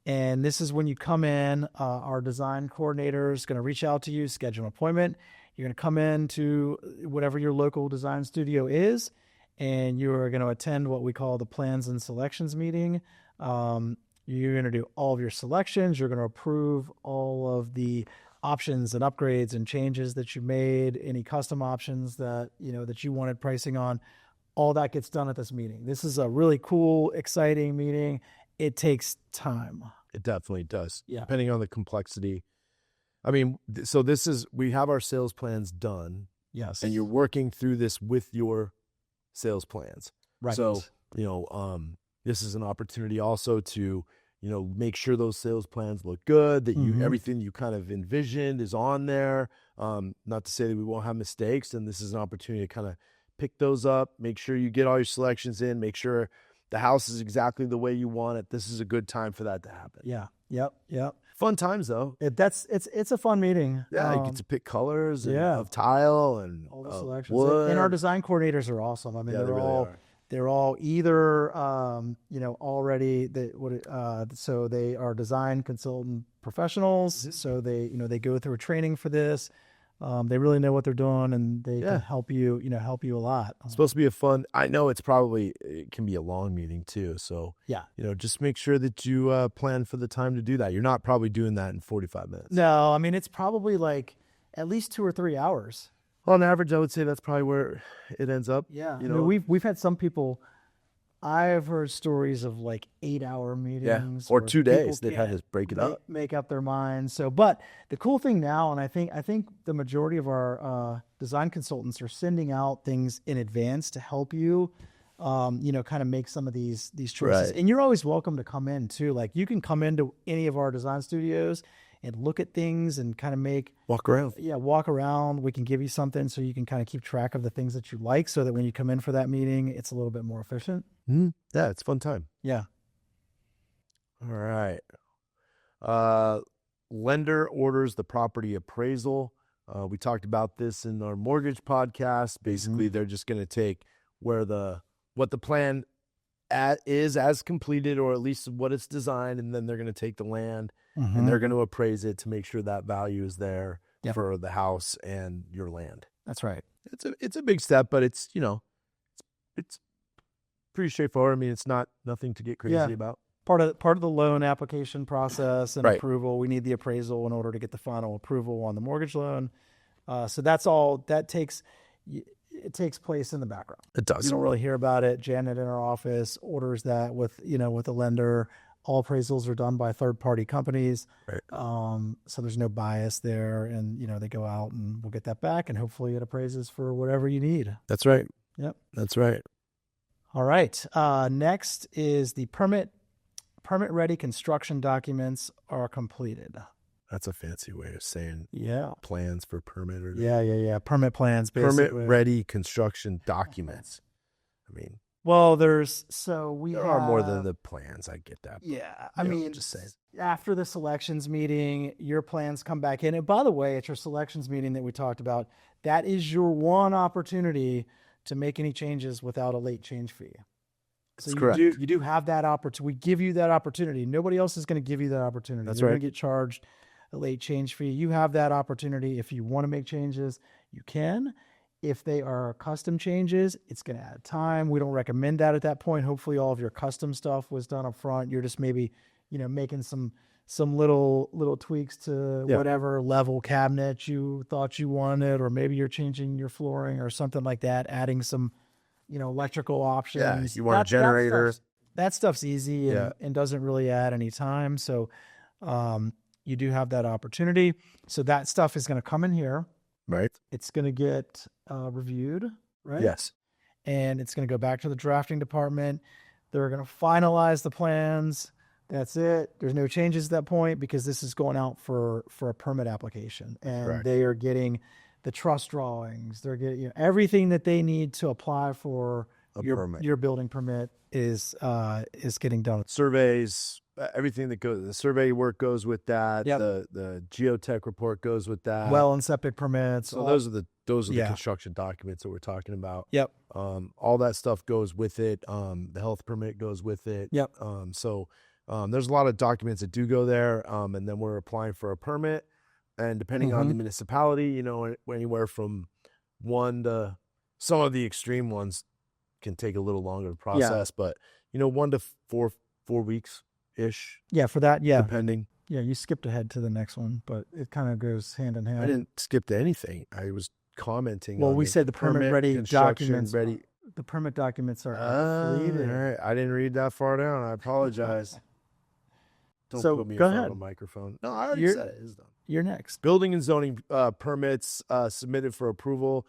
And this is when you come in, our design coordinator is going to reach out to you, schedule an appointment. You're going to come in to whatever your local design studio is, and you're going to attend what we call the plans and selections meeting. You're going to do all of your selections. You're going to approve all of the options and upgrades and changes that you made, any custom options that you wanted pricing on. All that gets done at this meeting. This is a really cool, exciting meeting. It takes time. It definitely does. Yeah. Depending on the complexity. I mean, so we have our sales plans done. Yes. And you're working through this with your sales plans. Right. So, this is an opportunity also to, make sure those sales plans look good, that everything you kind of envisioned is on there. Not to say that we won't have mistakes. And this is an opportunity to kind of pick those up, make sure you get all your selections in, make sure the house is exactly the way you want it. This is a good time for that to happen. Yeah. Yep. Fun times though. It's a fun meeting. Yeah, you get to pick colors of tile and all the selections. Wood. And our design coordinators are awesome. I mean, they're all either already so they are design consultant professionals. So they go through a training for this. They really know what they're doing, and they can help you a lot. It's supposed to be I know it can be a long meeting too. So just make sure that you plan for the time to do that. You're not probably doing that in 45 minutes. No, I mean, it's probably like at least 2 or 3 hours. On average, I would say that's probably where it ends up. Yeah. I mean, we've had some people, I've heard stories of like 8-hour meetings. Or 2 days. They've had to break it up. Make up their minds. So, but the cool thing now, and I think the majority of our design consultants are sending out things in advance to help you, kind of make some of these choices. Right. And you're always welcome to come in too. Like you can come into any of our design studios and look at things and kind of walk around. Yeah, walk around. We can give you something so you can kind of keep track of the things that you like, so that when you come in for that meeting, it's a little bit more efficient. Mm-hmm. Yeah, it's a fun time. Yeah. All right. Lender orders the property appraisal. We talked about this in our mortgage podcast. Basically, they're just going to take what the plan is as completed, or at least what it's designed, and then they're going to take the land and they're going to appraise it to make sure that value is there for the house and your land. That's right. It's a big step, but it's it's pretty straightforward. I mean, it's nothing to get crazy about. Part of the loan application process and approval, we need the appraisal in order to get the final approval on the mortgage loan. So that's all that takes. It takes place in the background. It does. You don't really hear about it. Janet in our office orders that with the lender. All appraisals are done by third-party companies. Right. So there's no bias there, and they go out and we'll get that back, and hopefully it appraises for whatever you need. That's right. Yep. That's right. All right. Next is the permit-ready construction documents are completed. That's a fancy way of saying plans for permit. Yeah. Permit plans, basically. Permit-ready construction documents. I mean, well, there are more than the plans. I get that. Yeah. I mean, just saying. After the selections meeting, your plans come back in. And by the way, at your selections meeting that we talked about, that is your one opportunity to make any changes without a late change fee. So you do have that opportunity. We give you that opportunity. Nobody else is going to give you that opportunity. That's You're right. going to get charged a late change fee. You have that opportunity. If you want to make changes, you can. If they are custom changes, it's going to add time. We don't recommend that at that point. Hopefully all of your custom stuff was done up front. You're just maybe, making some little tweaks to whatever level cabinet you thought you wanted, or maybe you're changing your flooring or something like that, adding some, electrical options. You want a generator. That stuff's easy and doesn't really add any time. So you do have that opportunity. So that stuff is going to come in here. Right. It's going to get reviewed, right? Yes. And it's going to go back to the drafting department. They're going to finalize the plans. That's it. There's no changes at that point because this is going out for a permit application, and Correct. they are getting the truss drawings. They're getting everything that they need to apply for your building permit is getting done. Surveys, everything that goes, the survey work goes with that. Yep. The geotech report goes with that. Well and septic permits. So those are the construction documents that we're talking about. Yep. All that stuff goes with it. The health permit goes with it. Yep. So there's a lot of documents that do go there. And then we're applying for a permit, and depending on the municipality, anywhere from 1 to some of the extreme ones can take a little longer to process, but 1 to 4 weeks ish. Yeah, for that, depending. Yeah, you skipped ahead to the next one, but it kind of goes hand in hand. I didn't skip to anything. I was commenting. Well, on we said the permit ready documents. Ready. The permit documents are completed. All right, I didn't read that far down. I apologize. Don't put me in front of a microphone. No, I already said it. It's done. You're next. Building and zoning permits submitted for approval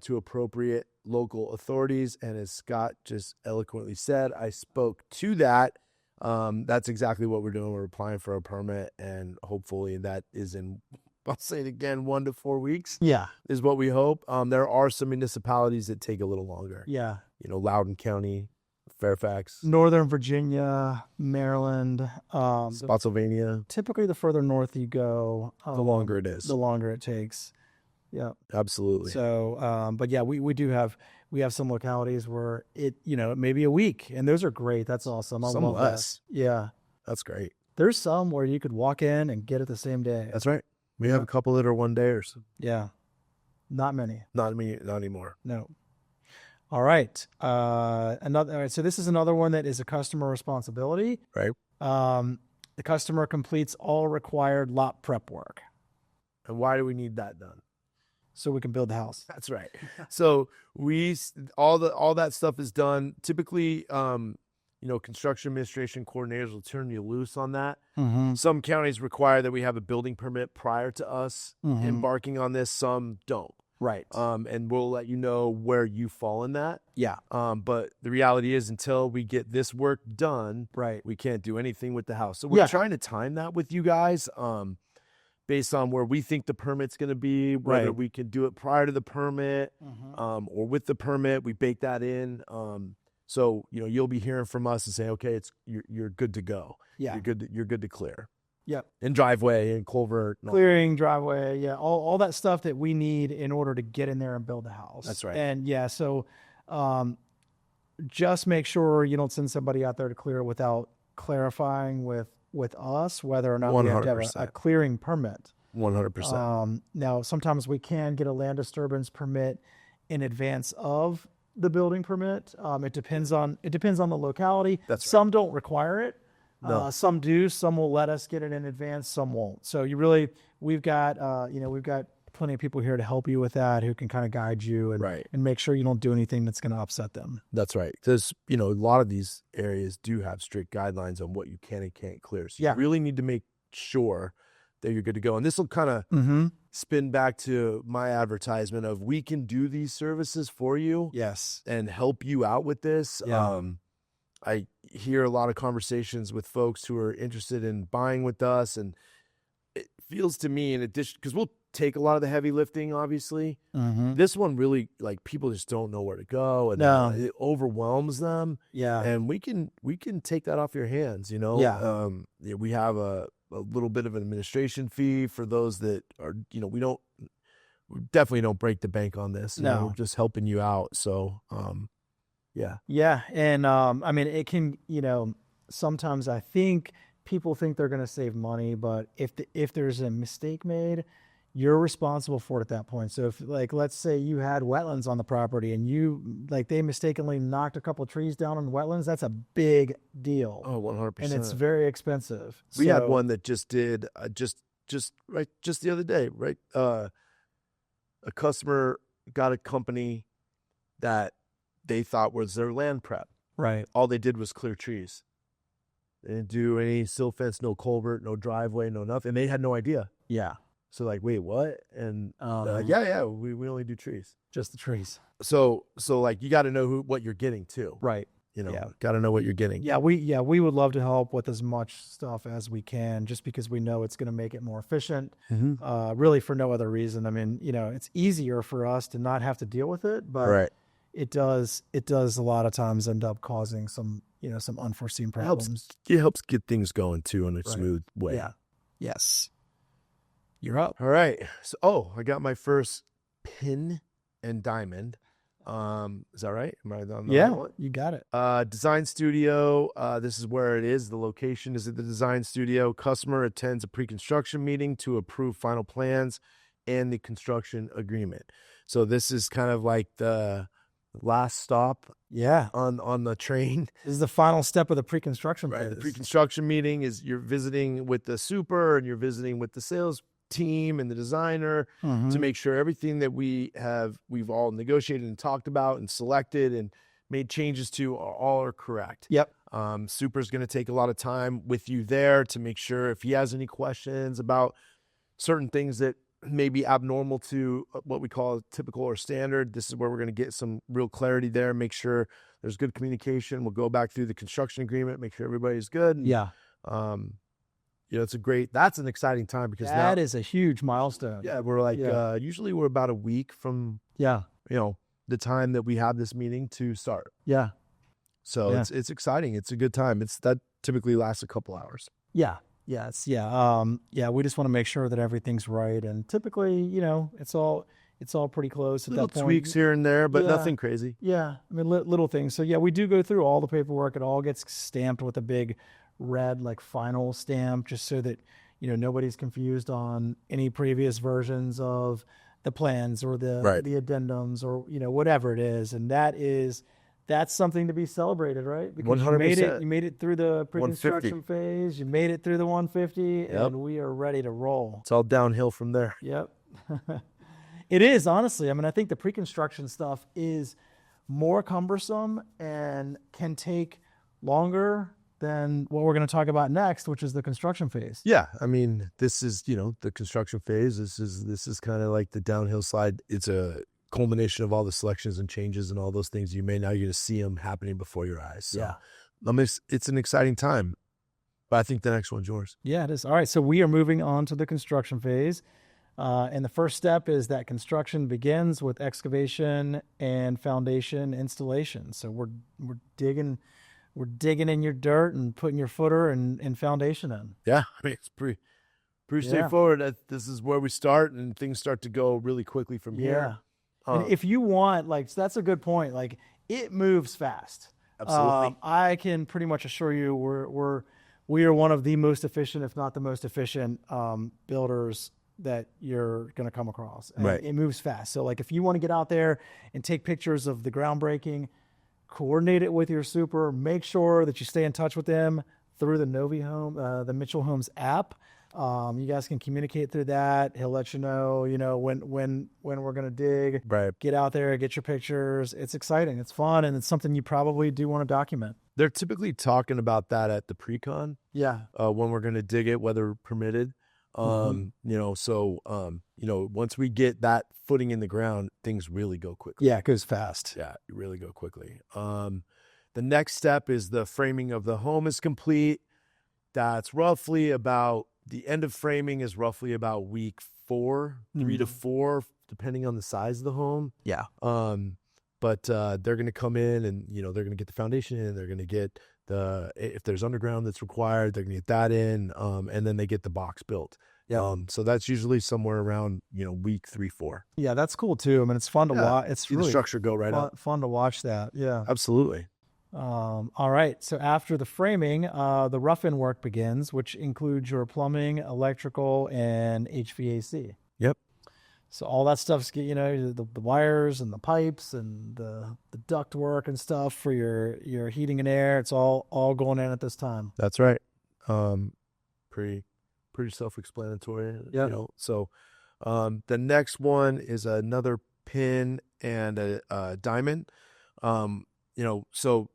to appropriate local authorities. And as Scott just eloquently said, I spoke to that. That's exactly what we're doing. We're applying for a permit, and hopefully that is in, I'll say it again, 1 to 4 weeks. Yeah. Is what we hope. There are some municipalities that take a little longer. Yeah. Loudoun County, Fairfax, Northern Virginia, Maryland, Spotsylvania. Typically, the further north you go, the longer it is. The longer it takes. Yeah, absolutely. So, but yeah, we have some localities where it may be a week, and those are great. That's awesome. Some less. That. Yeah, that's great. There's some where you could walk in and get it the same day. That's right. We have a couple that are 1 day or so. Yeah, not many. Not anymore. No. All right. All right. So this is another one that is a customer responsibility. Right. The customer completes all required lot prep work. And why do we need that done? So we can build the house. That's right. So all that stuff is done. Typically, construction administration coordinators will turn you loose on that. Mm-hmm. Some counties require that we have a building permit prior to us embarking on this. Some don't. Right. And we'll let you know where you fall in that. Yeah. But the reality is, until we get this work done, right, we can't do anything with the house. So we're trying to time that with you guys, based on where we think the permit's going to be, whether we can do it prior to the permit, or with the permit. We bake that in. So you'll be hearing from us and saying, okay, you're good to go. Yeah. You're good to clear. Yep. And driveway and culvert. And clearing, driveway. Yeah. All that stuff that we need in order to get in there and build the house. That's right. And so just make sure you don't send somebody out there to clear it without clarifying with us whether or not 100%. We have to have a clearing permit. 100%. Now, sometimes we can get a land disturbance permit in advance of the building permit. It depends on the locality. That's right. Some don't require it. No. Some do. Some will let us get it in advance. Some won't. So we've got plenty of people here to help you with that, who can kind of guide you and make sure you don't do anything that's going to upset them. That's right. Because a lot of these areas do have strict guidelines on what you can and can't clear. So you really need to make sure that you're good to go. And this will kind of spin back to my advertisement of, we can do these services for you. Yes. And help you out with this. Yeah. I hear a lot of conversations with folks who are interested in buying with us, and it feels to me, in addition, because we'll take a lot of the heavy lifting, obviously. This one really, people just don't know where to go, and it overwhelms them. Yeah. And we can take that off your hands, Yeah. We have a little bit of an administration fee for those that are, we definitely don't break the bank on this. No. We're just helping you out. So, yeah. Yeah. And, it can, sometimes I think people think they're going to save money, but if there's a mistake made, you're responsible for it at that point. So if, like, let's say you had wetlands on the property and they mistakenly knocked a couple of trees down on wetlands, that's a big deal. Oh, 100%. And it's very expensive. We had one that just did just the other day, right? A customer got a company that they thought was their land prep. Right. All they did was clear trees. They didn't do any silt fence, no culvert, no driveway, no nothing. They had no idea. Yeah. So like, wait, what? And yeah, we only do trees. Just the trees. So like, you got to know what you're getting too. Right. Got to know what you're getting. Yeah, we would love to help with as much stuff as we can, just because we know it's going to make it more efficient. Really, for no other reason. I mean, it's easier for us to not have to deal with it, but it does a lot of times end up causing some unforeseen problems. It helps get things going too in a smooth way. Yeah. Yes. You're up. All right. So, I got my first pin and diamond. Is that right? Am I on the right one? You got it. Design studio. This is where it is. The location is at the design studio. Customer attends a pre-construction meeting to approve final plans and the construction agreement. So this is kind of like the last stop. Yeah. On the train. This is the final step of the pre-construction phase. phase. The pre-construction meeting is you're visiting with the super and you're visiting with the sales team and the designer to make sure everything that we've all negotiated and talked about and selected and made changes to are correct. Yep. Super's going to take a lot of time with you there to make sure if he has any questions about certain things that may be abnormal to what we call typical or standard. This is where we're going to get some real clarity there, make sure there's good communication. We'll go back through the construction agreement, make sure everybody's good. Yeah. That's an exciting time because that is a huge milestone. Yeah, we're like, usually we're about a week from, the time that we have this meeting to start. Yeah. So it's exciting. It's a good time. That typically lasts a couple hours. Yeah. Yes. Yeah. We just want to make sure that everything's right. And typically, it's all pretty close at Little that point. Tweaks here and there, but nothing crazy. Yeah. I mean, little things. So we do go through all the paperwork. It all gets stamped with a big red final stamp, just so that nobody's confused on any previous versions of the plans or the addendums or whatever it is. And that's something to be celebrated, right? Because 100%. you made it through the pre-construction phase, you made it through the 150, and we are ready to roll. It's all downhill from there. Yep. It is, honestly. I mean, I think the pre-construction stuff is more cumbersome and can take longer than what we're going to talk about next, which is the construction phase. Yeah, I mean, this is the construction phase. This is kind of like the downhill slide. It's a culmination of all the selections and changes and all those things. You're going to see them happening before your eyes. So, it's an exciting time. But I think the next one's yours. Yeah, it is. All right, so we are moving on to the construction phase. And the first step is that construction begins with excavation and foundation installation. So we're digging in your dirt and putting your footer and foundation in. Yeah, I mean, it's pretty straightforward. This is where we start, and things start to go really quickly from here. And if you want, that's a good point. It moves fast. Absolutely. I can pretty much assure you we are one of the most efficient, if not the most efficient, builders that you're going to come across. And it moves fast. So if you want to get out there and take pictures of the groundbreaking, coordinate it with your super, make sure that you stay in touch with them through the the Mitchell Homes app. You guys can communicate through that. He'll let you know, when we're going to dig. Right. Get out there, get your pictures. It's exciting. It's fun. And it's something you probably do want to document. They're typically talking about that at the pre-con. Yeah. When we're going to dig it, weather permitted. Once we get that footing in the ground, things really go quickly. Yeah, it goes fast. Yeah, you really go quickly. The next step is the framing of the home is complete. That's roughly about, the end of framing is roughly about week 4, 3 to 4, depending on the size of the home. Yeah. But they're going to come in and, they're going to get the foundation in. They're going to get if there's underground that's required, they're going to get that in. And then they get the box built. Yeah. So that's usually somewhere around, week 3, 4. Yeah, that's cool too. I mean, it's fun to watch. It's see really the structure go right up. Fun to watch that. Yeah. Absolutely. All right. So after the framing, the rough-in work begins, which includes your plumbing, electrical, and HVAC. Yep. So all that stuff's, the wires and the pipes and the duct work and stuff for your heating and air. It's all going in at this time. That's right. Pretty self-explanatory. Yeah. So the next one is another pin and a diamond. So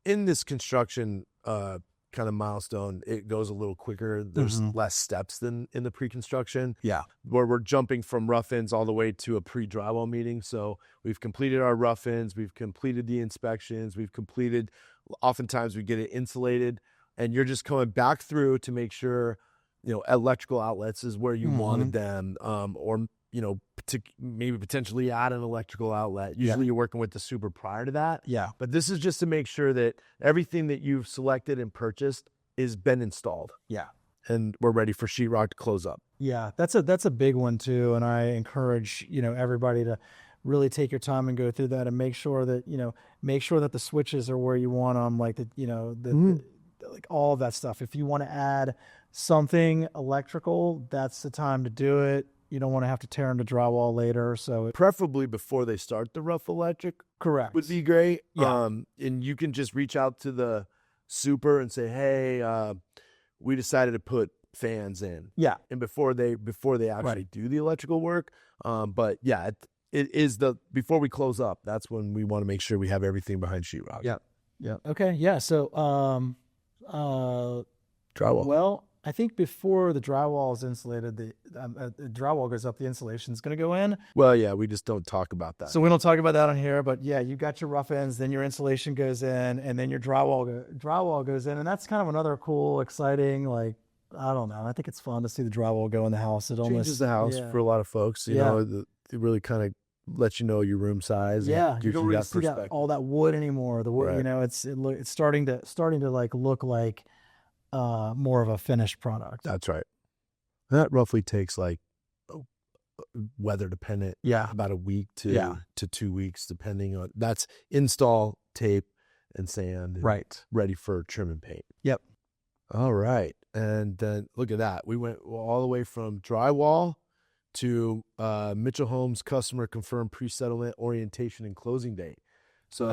in this construction kind of milestone, it goes a little quicker. There's less steps than in the pre-construction. Yeah. Where we're jumping from rough-ins all the way to a pre-drywall meeting. So we've completed our rough-ins, we've completed the inspections, oftentimes we get it insulated, and you're just coming back through to make sure, electrical outlets is where you wanted them, or to maybe potentially add an electrical outlet. Usually you're working with the super prior to that. Yeah. But this is just to make sure that everything that you've selected and purchased is been installed. Yeah. And we're ready for sheetrock to close up. Yeah. That's a big one too. And I encourage, everybody to really take your time and go through that and make sure that, the switches are where you want them, like like all of that stuff. If you want to add something electrical, that's the time to do it. You don't want to have to tear into drywall later. So preferably before they start the rough electric. Correct. Would be great. Yeah. And you can just reach out to the super and say, hey, we decided to put fans in. Yeah. And before they actually do the electrical work. But yeah, it is before we close up, that's when we want to make sure we have everything behind sheetrock. Yeah. Yeah. Okay. Yeah. So drywall. Well, I think before the drywall is insulated, the drywall goes up, the insulation is going to go in. Well, yeah, we just don't talk about that. So we don't talk about that on here, but yeah, you got your rough ends, then your insulation goes in, and then your drywall goes in, and that's kind of another cool, exciting, I don't know. I think it's fun to see the drywall go in the house. It changes the house for a lot of folks. You know, it really kind of lets you know your room size. Yeah, and you don't really see all that wood anymore. The wood, right. It's starting to look like more of a finished product. That's right. That roughly takes weather dependent. Yeah. About a week to 2 weeks, depending on that's install, tape, and sand. And right. Ready for trim and paint. Yep. All right. And then look at that. We went all the way from drywall to Mitchell Homes customer confirmed pre-settlement orientation and closing date. So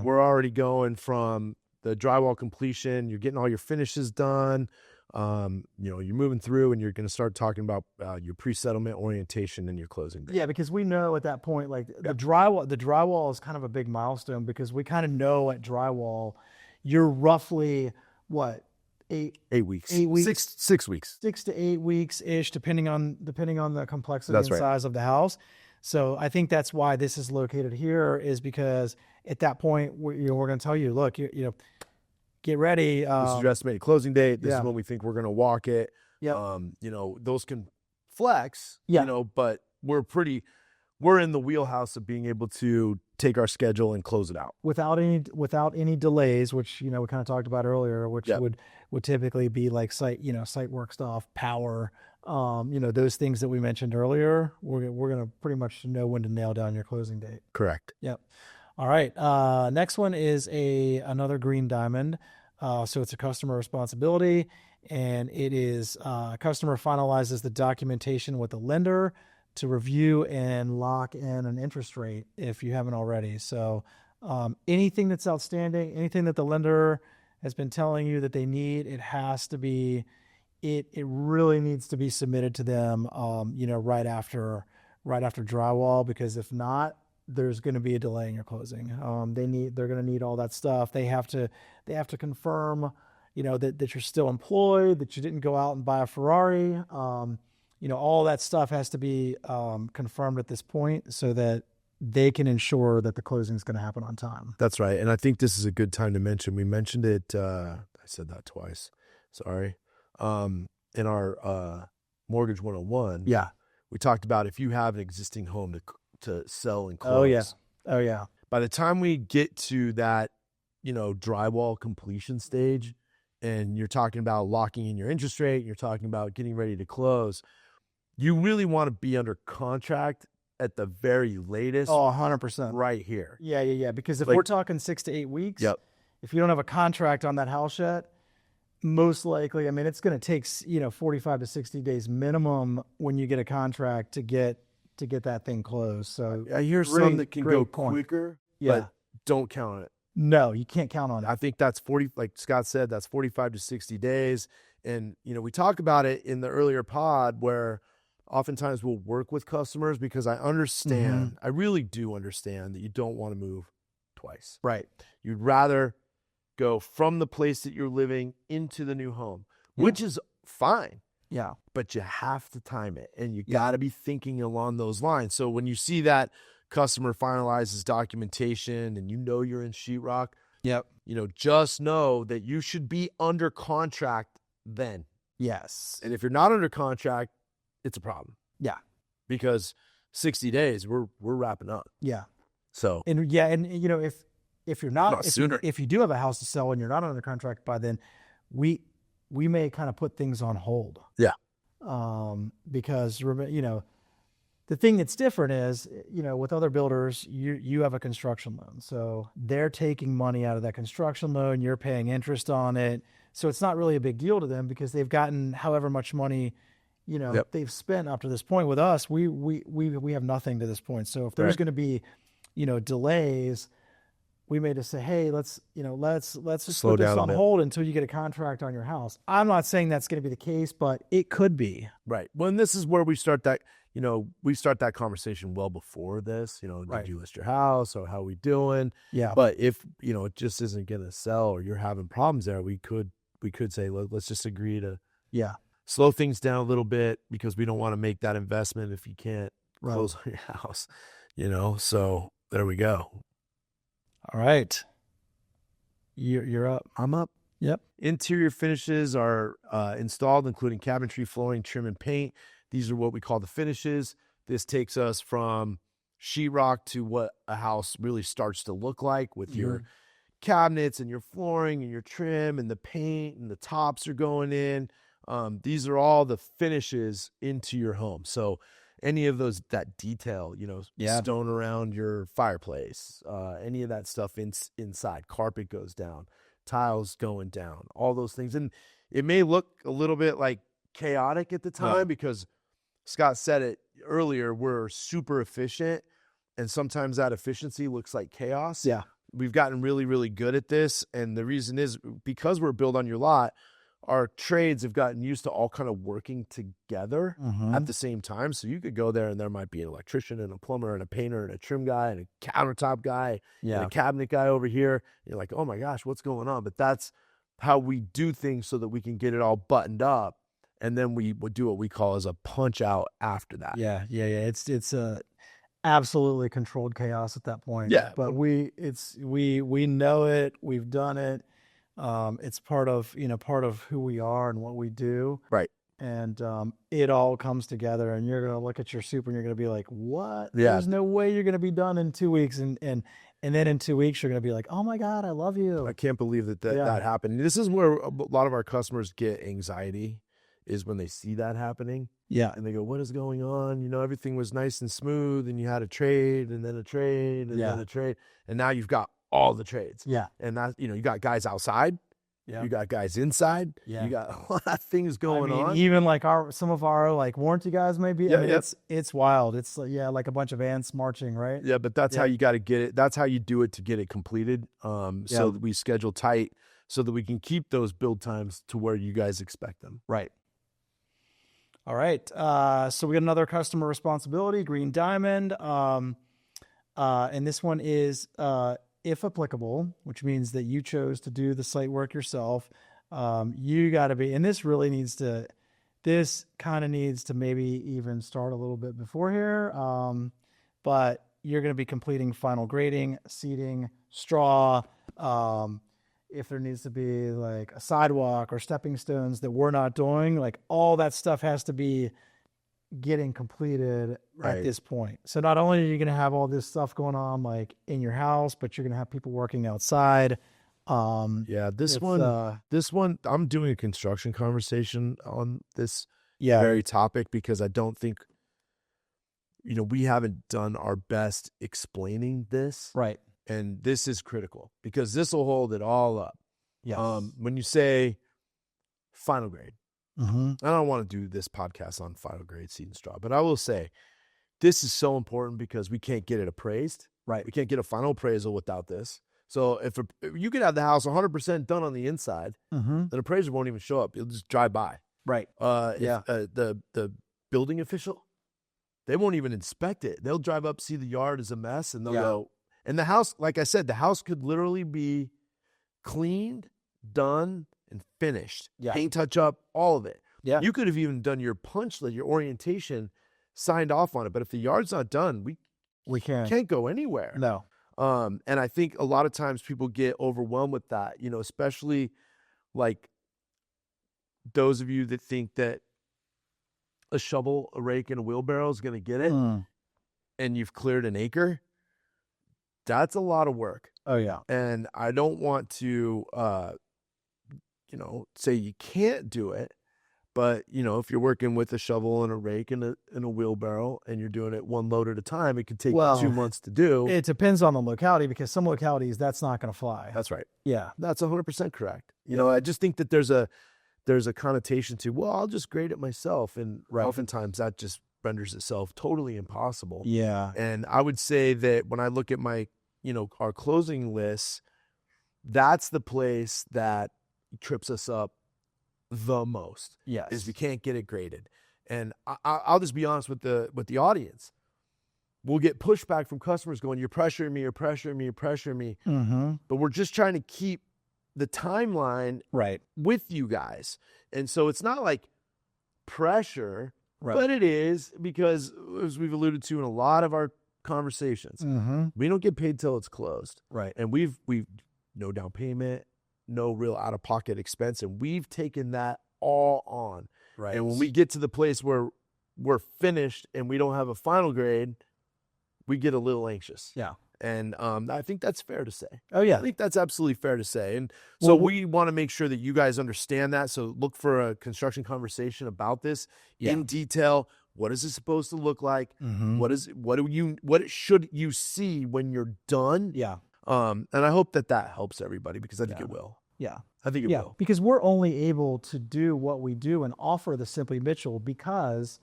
we're already going from the drywall completion. You're getting all your finishes done. You're moving through, and you're going to start talking about your pre-settlement orientation and your closing date. Yeah, because we know at that point, the drywall is kind of a big milestone, because we kind of know at drywall, you're roughly what? 8 weeks. 8 weeks. 6 weeks. 6 to 8 weeks ish, depending on the complexity that's and size of the house. So I think that's why this is located here, is because at that point we're going to tell you, look, get ready. This is your estimated closing date. This is when we think we're going to walk it. Yeah. Those can flex. Yeah. But we're in the wheelhouse of being able to take our schedule and close it out without any delays, which we kind of talked about earlier, which would typically be like site work stuff, power, those things that we mentioned earlier. We're going to pretty much know when to nail down your closing date. Correct. Yep. All right. Next one is another green diamond. So it's a customer responsibility, and it is customer finalizes the documentation with the lender to review and lock in an interest rate if you haven't already. So anything that's outstanding, anything that the lender has been telling you that they need, it has to be, it really needs to be submitted to them, right after drywall, because if not, there's going to be a delay in your closing. They're going to need all that stuff. They have to confirm, that you're still employed, that you didn't go out and buy a Ferrari. All that stuff has to be confirmed at this point so that they can ensure that the closing is going to happen on time. That's right. And I think this is a good time to mention, we mentioned it, I said that twice, sorry. In our Mortgage 101, we talked about if you have an existing home to sell and close. Oh yeah. By the time we get to that, drywall completion stage, and you're talking about locking in your interest rate, you're talking about getting ready to close, you really want to be under contract at the very latest. Oh, 100%. Right here. Yeah. Because if we're talking 6 to 8 weeks, if you don't have a contract on that house yet, most likely, I mean, it's going to take 45 to 60 days minimum when you get a contract to get that thing closed. So I hear some that can go point. quicker, Yeah. but don't count on it. No, you can't count on it. I think that's 40, like Scott said, that's 45 to 60 days. And, we talk about it in the earlier pod where oftentimes we'll work with customers because I understand, I really do understand that you don't want to move twice. Right. You'd rather go from the place that you're living into the new home, which is fine. Yeah. But you have to time it, and you got to be thinking along those lines. So when you see that customer finalizes documentation and you're in sheetrock, yep. Just know that you should be under contract then. Yes. And if you're not under contract, it's a problem. Yeah. Because 60 days, we're wrapping up. Yeah. So if you're not sooner. If you do have a house to sell and you're not under contract by then, we may kind of put things on hold. Yeah. Because the thing that's different is, with other builders, you have a construction loan. So they're taking money out of that construction loan, you're paying interest on it. So it's not really a big deal to them because they've gotten however much money, they've spent up to this point. With us, we have nothing to this point. So if there's going to be, delays, we may just say, hey, let's just slow put this down on hold until you get a contract on your house. I'm not saying that's going to be the case, but it could be. Right. Well, and this is where we start that, we start that conversation well before this, right. Did you list your house or how we doing? Yeah. But if, it just isn't going to sell or you're having problems there, we could say, let's just agree to slow things down a little bit because we don't want to make that investment if you can't close on your house, so there we go. All right. You're up. I'm up. Yep. Interior finishes are installed, including cabinetry, flooring, trim, and paint. These are what we call the finishes. This takes us from sheetrock to what a house really starts to look like with your cabinets and your flooring and your trim and the paint and the tops are going in. These are all the finishes into your home. So any of those, that detail, stone around your fireplace, any of that stuff inside, carpet goes down, tiles going down, all those things. And it may look a little bit like chaotic at the time because Scott said it earlier, we're super efficient and sometimes that efficiency looks like chaos. Yeah. We've gotten really, really good at this. And the reason is because we're built on your lot, our trades have gotten used to all kind of working together at the same time. So you could go there and there might be an electrician and a plumber and a painter and a trim guy and a countertop guy and a cabinet guy over here. You're like, oh my gosh, what's going on? But that's how we do things so that we can get it all buttoned up. And then we would do what we call as a punch out after that. Yeah. It's a absolutely controlled chaos at that point. Yeah. But we know it. We've done it. It's part of who we are and what we do. Right. And it all comes together and you're going to look at your soup and you're going to be like, what? Yeah. There's no way you're going to be done in 2 weeks. And then in 2 weeks, you're going to be like, oh my God, I love you. I can't believe that happened. This is where a lot of our customers get anxiety is when they see that happening. Yeah. And they go, what is going on? everything was nice and smooth and you had a trade and then a trade and then a trade. And now you've got all the trades. Yeah. And that, you got guys outside. Yeah. You got guys inside. Yeah. You got a lot of things going on. Even like some of our like warranty guys maybe. Yeah, it's wild. It's like a bunch of ants marching, right? Yeah, but that's how you got to get it. That's how you do it to get it completed. So we schedule tight so that we can keep those build times to where you guys expect them. Right. All right. So we got another customer responsibility, green diamond. And this one is, if applicable, which means that you chose to do the site work yourself, you got to be, and this kind of needs to maybe even start a little bit before here. But you're going to be completing final grading, seating, straw, if there needs to be like a sidewalk or stepping stones that we're not doing, like all that stuff has to be getting completed at this point. So not only are you going to have all this stuff going on like in your house, but you're going to have people working outside. This one, I'm doing a construction conversation on this very topic because I don't think, we haven't done our best explaining this. Right. And this is critical because this will hold it all up. Yes. When you say final grade. Mm-hmm. I don't want to do this podcast on final grade seed and straw, but I will say this is so important because we can't get it appraised. Right. We can't get a final appraisal without this. So if you could have the house 100% done on the inside, Mm-hmm. an appraiser won't even show up. He'll just drive by. Right. If, the building official, they won't even inspect it. They'll drive up, see the yard is a mess, and they'll go. And the house, like I said, the house could literally be cleaned, done, and finished. Yeah. Paint touch up, all of it. Yeah. You could have even done your punch list, your orientation, signed off on it. But if the yard's not done, we can't go anywhere. No. And I think a lot of times people get overwhelmed with that, especially like those of you that think that a shovel, a rake, and a wheelbarrow is going to get it, and you've cleared an acre. That's a lot of work. Oh, yeah. And I don't want to, say you can't do it. But, if you're working with a shovel and a rake and a wheelbarrow and you're doing it one load at a time, it could take 2 months to do. It depends on the locality, because some localities, that's not going to fly. That's right. Yeah. That's 100% correct. I just think that there's a connotation to, well, I'll just grade it myself. And oftentimes that just renders itself totally impossible. Yeah. And I would say that when I look at my, our closing lists, that's the place that trips us up the most. Yes. Is we can't get it graded. And I'll just be honest with the audience. We'll get pushback from customers going, you're pressuring me, you're pressuring me, you're pressuring me. Mm-hmm. But we're just trying to keep the timeline with you guys. And so it's not like pressure, but it is, because as we've alluded to in a lot of our conversations, we don't get paid till it's closed. Right. And we've no down payment, no real out-of-pocket expense, and we've taken that all on. Right. And when we get to the place where we're finished and we don't have a final grade, we get a little anxious. Yeah. And I think that's fair to say. Oh, yeah. I think that's absolutely fair to say. And so we want to make sure that you guys understand that. So look for a construction conversation about this in detail. What is it supposed to look like? Mm-hmm. What should you see when you're done? Yeah. And I hope that helps everybody, because I think it will. Yeah. I think it will. Because we're only able to do what we do and offer the Simply Mitchell because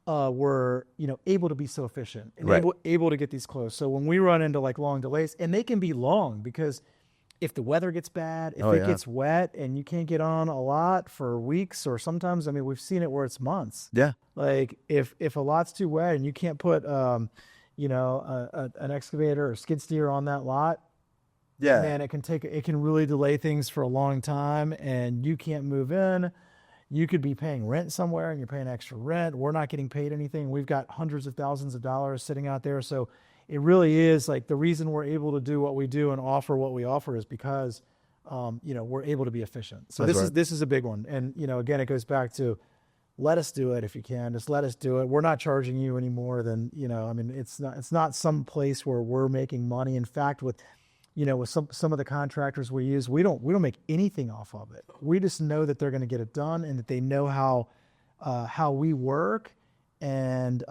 we're able to be so efficient and able to get these closed. So when we run into like long delays, and they can be long, because if the weather gets bad, if it gets wet and you can't get on a lot for weeks, or sometimes, we've seen it where it's months. Yeah. Like if a lot's too wet and you can't put an excavator or skid steer on that lot, man, it can really delay things for a long time, and you can't move in. You could be paying rent somewhere and you're paying extra rent. We're not getting paid anything. We've got hundreds of thousands of dollars sitting out there. So it really is like the reason we're able to do what we do and offer what we offer is because, we're able to be efficient. So this is a big one. And, again, it goes back to, let us do it if you can. Just let us do it. We're not charging you any more than, it's not some place where we're making money. In fact, with some of the contractors we use, we don't make anything off of it. We just know that they're going to get it done, and that they know how we work, and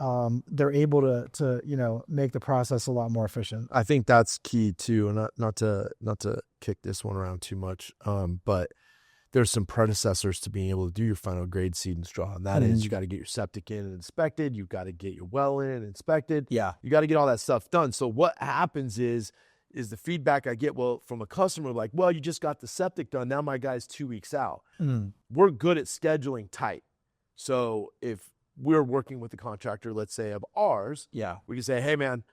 they're able to make the process a lot more efficient. I think that's key too, and not to kick this one around too much, but there's some predecessors to being able to do your final grade seed and straw, and that is you got to get your septic in and inspected. You've got to get your well in and inspected. Yeah, you got to get all that stuff done. So what happens is the feedback I get, from a customer, like, well, you just got the septic done. Now my guy's 2 weeks out. We're good at scheduling tight. So if we're working with the contractor, let's say of ours, we can say, hey man,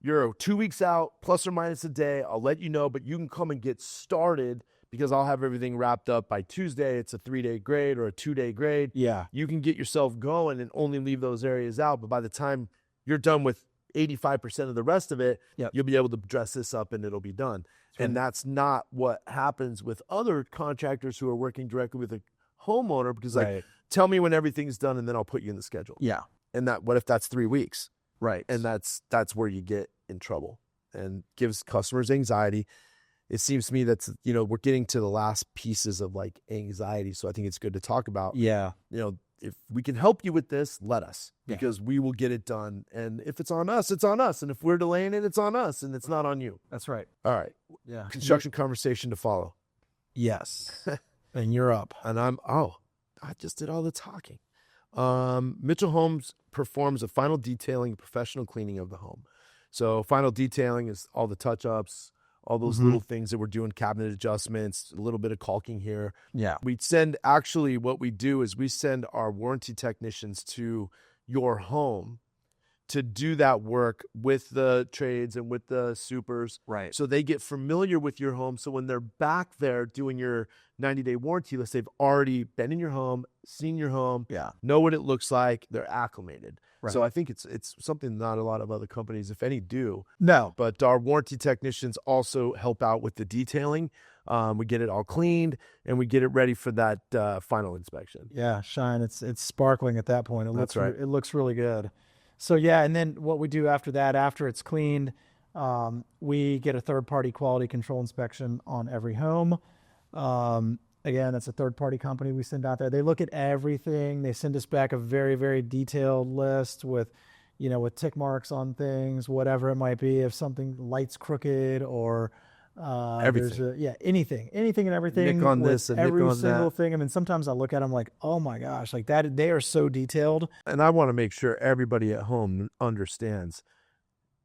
you're 2 weeks out, plus or minus a day. I'll let you know, but you can come and get started, because I'll have everything wrapped up by Tuesday. It's a 3-day grade or a 2-day grade. Yeah. You can get yourself going and only leave those areas out. But by the time you're done with 85% of the rest of it, you'll be able to dress this up and it'll be done. And that's not what happens with other contractors who are working directly with a homeowner, because tell me when everything's done and then I'll put you in the schedule. Yeah. And what if that's 3 weeks? Right. And that's where you get in trouble and gives customers anxiety. It seems to me that's, we're getting to the last pieces of like anxiety. So I think it's good to talk about. Yeah. If we can help you with this, let us, because we will get it done. And if it's on us, it's on us. And if we're delaying it, it's on us, and it's not on you. That's right. All right. Yeah. Construction conversation to follow. Yes. And you're up. And I just did all the talking. Mitchell Homes performs a final detailing, professional cleaning of the home. So final detailing is all the touch-ups, all those little things that we're doing, cabinet adjustments, a little bit of caulking here. Yeah. What we do is we send our warranty technicians to your home to do that work with the trades and with the supers. Right. So they get familiar with your home. So when they're back there doing your 90-day warranty list, they've already been in your home, seen your home, know what it looks like, they're acclimated. Right. So I think it's something not a lot of other companies, if any, do. No. But our warranty technicians also help out with the detailing. We get it all cleaned and we get it ready for that final inspection. Yeah, shine. It's sparkling at that point. That's right. It looks really good. So yeah, and then what we do after that, after it's cleaned, we get a third-party quality control inspection on every home. Again, that's a third-party company we send out there. They look at everything. They send us back a very, very detailed list with tick marks on things, whatever it might be. If something light's crooked or everything. Anything and everything. Nick on this and every Nick on single that. thing. I mean, sometimes I look at them like, oh my gosh, like that. They are so detailed. And I want to make sure everybody at home understands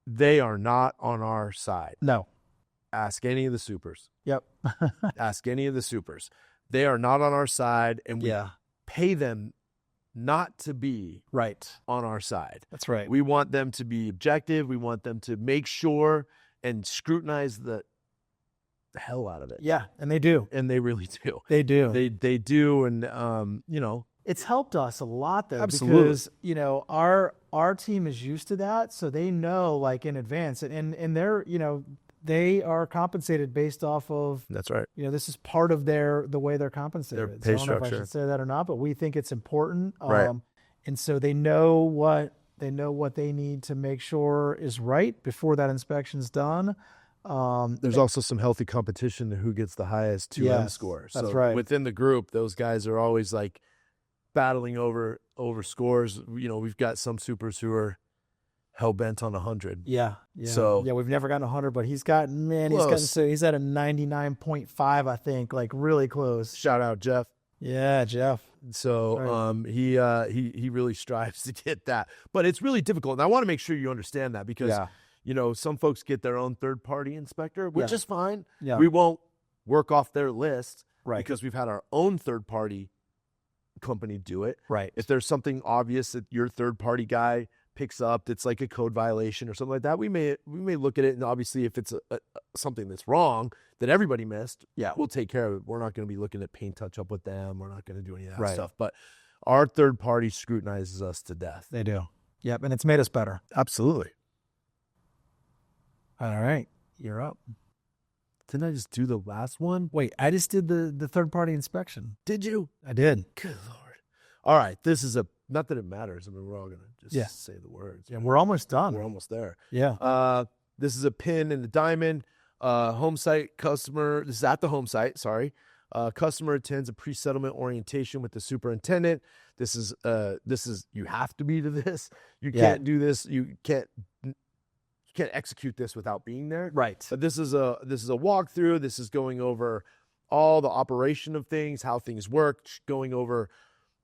they are not on our side. No. Ask any of the supers. Yep. Ask any of the supers. They are not on our side, and we pay them not to be on our side. That's right. We want them to be objective. We want them to make sure and scrutinize the hell out of it. Yeah, and they do. And they really do. They do. They do, and it's helped us a lot though. Absolutely. Because our team is used to that, so they know like in advance, and they're they are compensated based off of. That's right. This is part of the way they're compensated. Their pay so I don't know if I structure. should say that or not, but we think it's important. Right. And so they know what they need to make sure is right before that inspection's done. There's also some healthy competition to who gets the highest 2M score. That's so right. Within the group, those guys are always like battling over scores. We've got some supers who are hell bent on 100. Yeah. So we've never gotten 100, but he's at a 99.5, I think, like really close. Shout out Jeff. Yeah, Jeff. So he really strives to get that, but it's really difficult. And I want to make sure you understand that because some folks get their own third-party inspector, which is fine. Yeah. We won't work off their list because we've had our own third-party company do it. Right. If there's something obvious that your third-party guy picks up that's like a code violation or something like that, we may look at it, and obviously if it's something that's wrong that everybody missed, we'll take care of it. We're not going to be looking at paint touch-up with them. We're not going to do any of that stuff. But our third-party scrutinizes us to death. They do. Yep, and it's made us better. Absolutely. All right, you're up. Didn't I just do the last one? Wait, I just did the third-party inspection. Did you? I did. Good Lord. All right, this is not that it matters. I mean, we're all going to just say the words. Yeah, we're almost done. We're almost there. Yeah. This is a pin in the diamond. Home site customer. This is at the home site. Sorry. Customer attends a pre-settlement orientation with the superintendent. This is you have to be to this. You can't do this. You can't execute this without being there. Right. But this is a walkthrough. This is going over all the operation of things, how things work, going over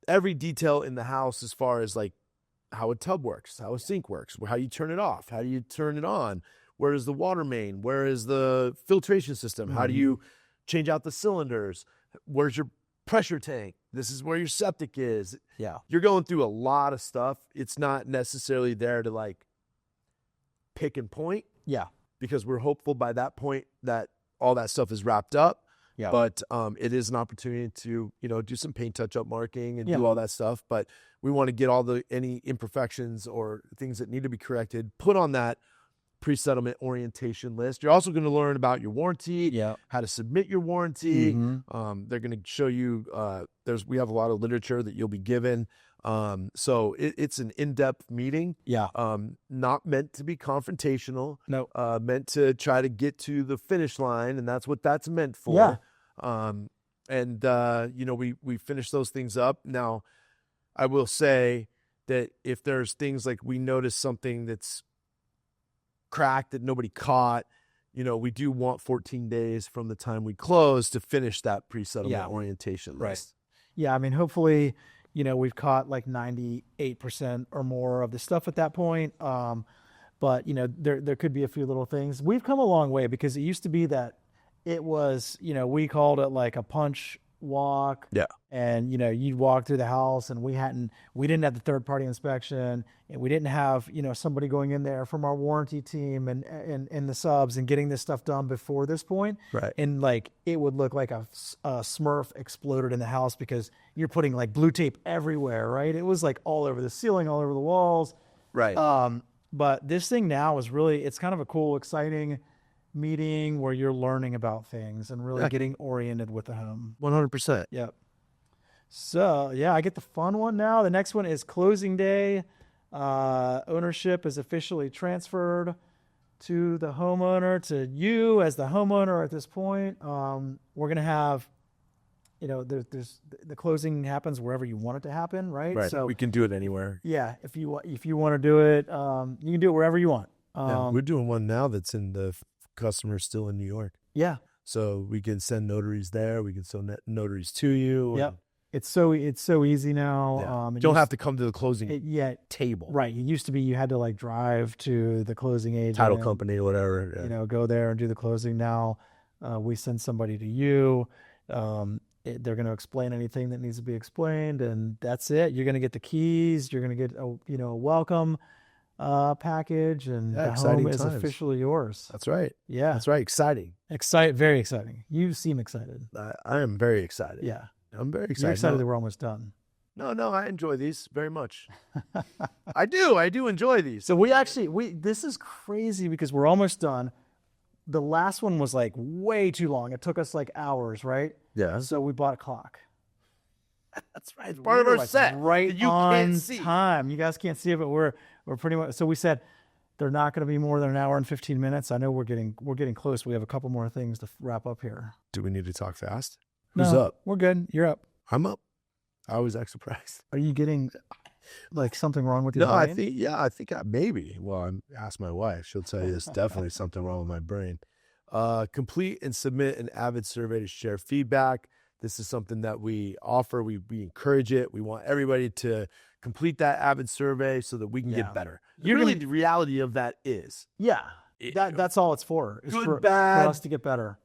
every detail in the house as far as like how a tub works, how a sink works, how you turn it off, how do you turn it on, where is the water main, where is the filtration system, how do you change out the cylinders, where's your pressure tank, this is where your septic is. Yeah. You're going through a lot of stuff. It's not necessarily there to like pick and point. Yeah. Because we're hopeful by that point that all that stuff is wrapped up. Yeah. But it is an opportunity to, do some paint touch-up marking and do all that stuff. But we want to get any imperfections or things that need to be corrected put on that pre-settlement orientation list. You're also going to learn about your warranty, how to submit your warranty. They're going to show you, we have a lot of literature that you'll be given. So it's an in-depth meeting. Yeah. Not meant to be confrontational. No. Meant to try to get to the finish line, and that's what that's meant for. Yeah. We finish those things up. Now, I will say that if there's things like we notice something that's cracked that nobody caught, we do want 14 days from the time we close to finish that pre-settlement orientation list. Yeah, I mean, hopefully, we've caught like 98% or more of the stuff at that point. But there could be a few little things. We've come a long way, because it used to be that it was, we called it like a punch walk. Yeah. And you'd walk through the house, and we didn't have the third party inspection, and we didn't have somebody going in there from our warranty team and the subs and getting this stuff done before this point. Right. And like it would look like a Smurf exploded in the house, because you're putting like blue tape everywhere, right? It was like all over the ceiling, all over the walls. Right. But this thing now is really, it's kind of a cool, exciting meeting where you're learning about things and really getting oriented with the home. 100%. Yep. So, I get the fun one now. The next one is closing day. Ownership is officially transferred to the homeowner, to you as the homeowner at this point. We're going to have, there's the closing happens wherever you want it to happen, right? Right. So we can do it anywhere. Yeah. If you want to do it, you can do it wherever you want. We're doing one now that's in the customer still in New York. Yeah. So we can send notaries there. We can send notaries to you. Yep. It's so easy now. Yeah. You don't have to come to the closing table. Right. It used to be you had to like drive to the closing agent, title company or whatever. Yeah. Go there and do the closing. Now we send somebody to you. They're going to explain anything that needs to be explained, and that's it. You're going to get the keys. You're going to get a welcome package, and the home is officially yours. That's right. Yeah. That's right. Exciting. Very exciting. You seem excited. I am very excited. Yeah. I'm very excited. You're excited that we're almost done. No, I enjoy these very much. I do enjoy these. So this is crazy, because we're almost done. The last one was like way too long. It took us like hours, right? Yeah. So we bought a clock. That's right. It's part of our set. Right that you on can't see. time. You guys can't see it, but we're pretty much. So we said they're not going to be more than an hour and 15 minutes. I know we're getting close. We have a couple more things to wrap up here. Do we need to talk fast? No, Who's up? We're good. You're up. I'm up. I was surprised. Are you getting like something wrong with your brain? No, I think maybe. Well, ask my wife. She'll tell you there's definitely something wrong with my brain. Complete and submit an Avid survey to share feedback. This is something that we offer. We encourage it. We want everybody to complete that Avid survey so that we can get better. The reality of that is. Yeah. That's all it's for. It's good, for bad. For us to get better.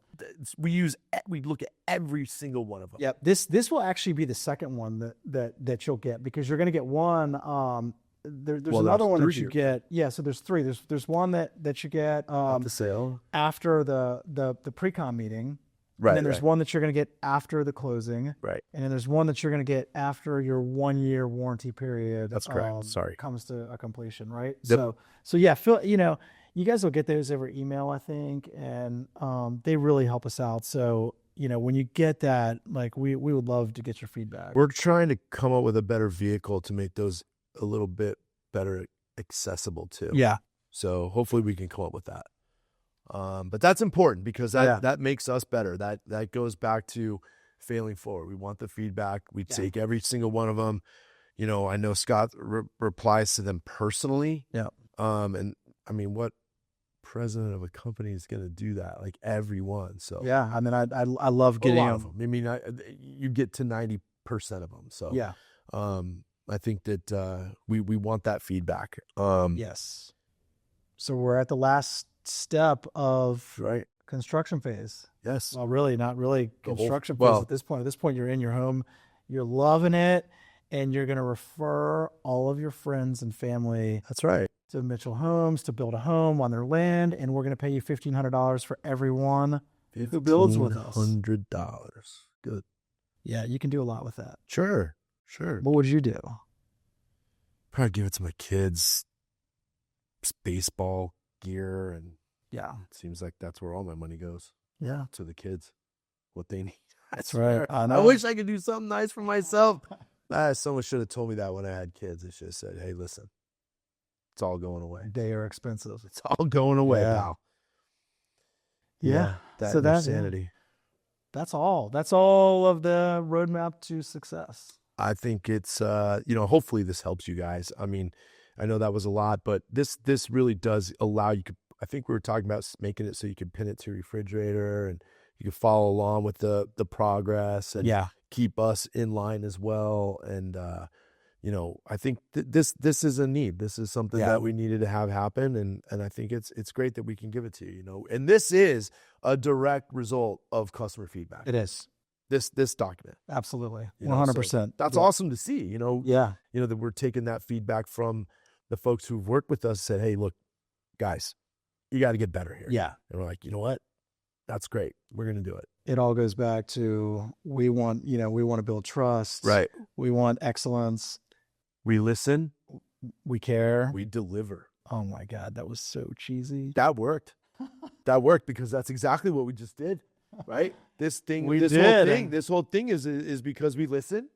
We look at every single one of them. Yep. This will actually be the second one that you'll get, because you're going to get one. There's another one that you get. Yeah. So there's three. There's one that you get the sale after the pre-com meeting. Right. And then there's one that you're going to get after the closing. Right. And then there's one that you're going to get after your 1 year warranty period. That's correct. Comes to a completion, right? Yep. So yeah, you guys will get those over email, I think, and they really help us out. So, when you get that, like we would love to get your feedback. We're trying to come up with a better vehicle to make those a little bit better accessible too. Yeah. So hopefully we can come up with that. But that's important, because that makes us better. That goes back to failing forward. We want the feedback. We take every single one of them. I know Scott replies to them personally. Yeah. And I mean, what president of a company is going to do that? Like everyone. So yeah, I mean, I love getting a lot of them. I mean, you get to 90% of them. So yeah. I think that we want that feedback. Yes. So we're at the last step of right construction phase. Yes. Well, really, not really construction phase at this point. At this point, you're in your home, you're loving it, and you're going to refer all of your friends and family. That's right. To Mitchell Homes to build a home on their land, and we're going to pay you $1,500 for everyone who builds with us. $1,500. Good. Yeah, you can do a lot with that. Sure. What would you do? Probably give it to my kids. Baseball gear, and yeah, it seems like that's where all my money goes. Yeah, to the kids, what they need. That's right. I wish I could do something nice for myself. Someone should have told me that when I had kids. They should have said, "Hey, listen, it's all going away. They are expensive. It's all going away, pal." Yeah. So that's sanity. That's all. That's all of the roadmap to success. I think it's hopefully this helps you guys. I mean, I know that was a lot, but this really does allow you to I think we were talking about making it so you could pin it to your refrigerator and you could follow along with the progress and keep us in line as well. And, you know, I think this is a need. This is something that we needed to have happen. And I think it's great that we can give it to you, you know, and this is a direct result of customer feedback. It is. This document. Absolutely. You know, 100%. so that's awesome to see, you know. Yeah. You know, that we're taking that feedback from the folks who've worked with us, said, hey, look, guys, you got to get better here. Yeah. And we're like, you know what? That's great. We're going to do it. It all goes back to we want to build trust. Right. We want excellence. We listen. We care. We deliver. Oh my God, that was so cheesy. That worked. That worked because that's exactly what we just did. Right? This whole thing is because we listen,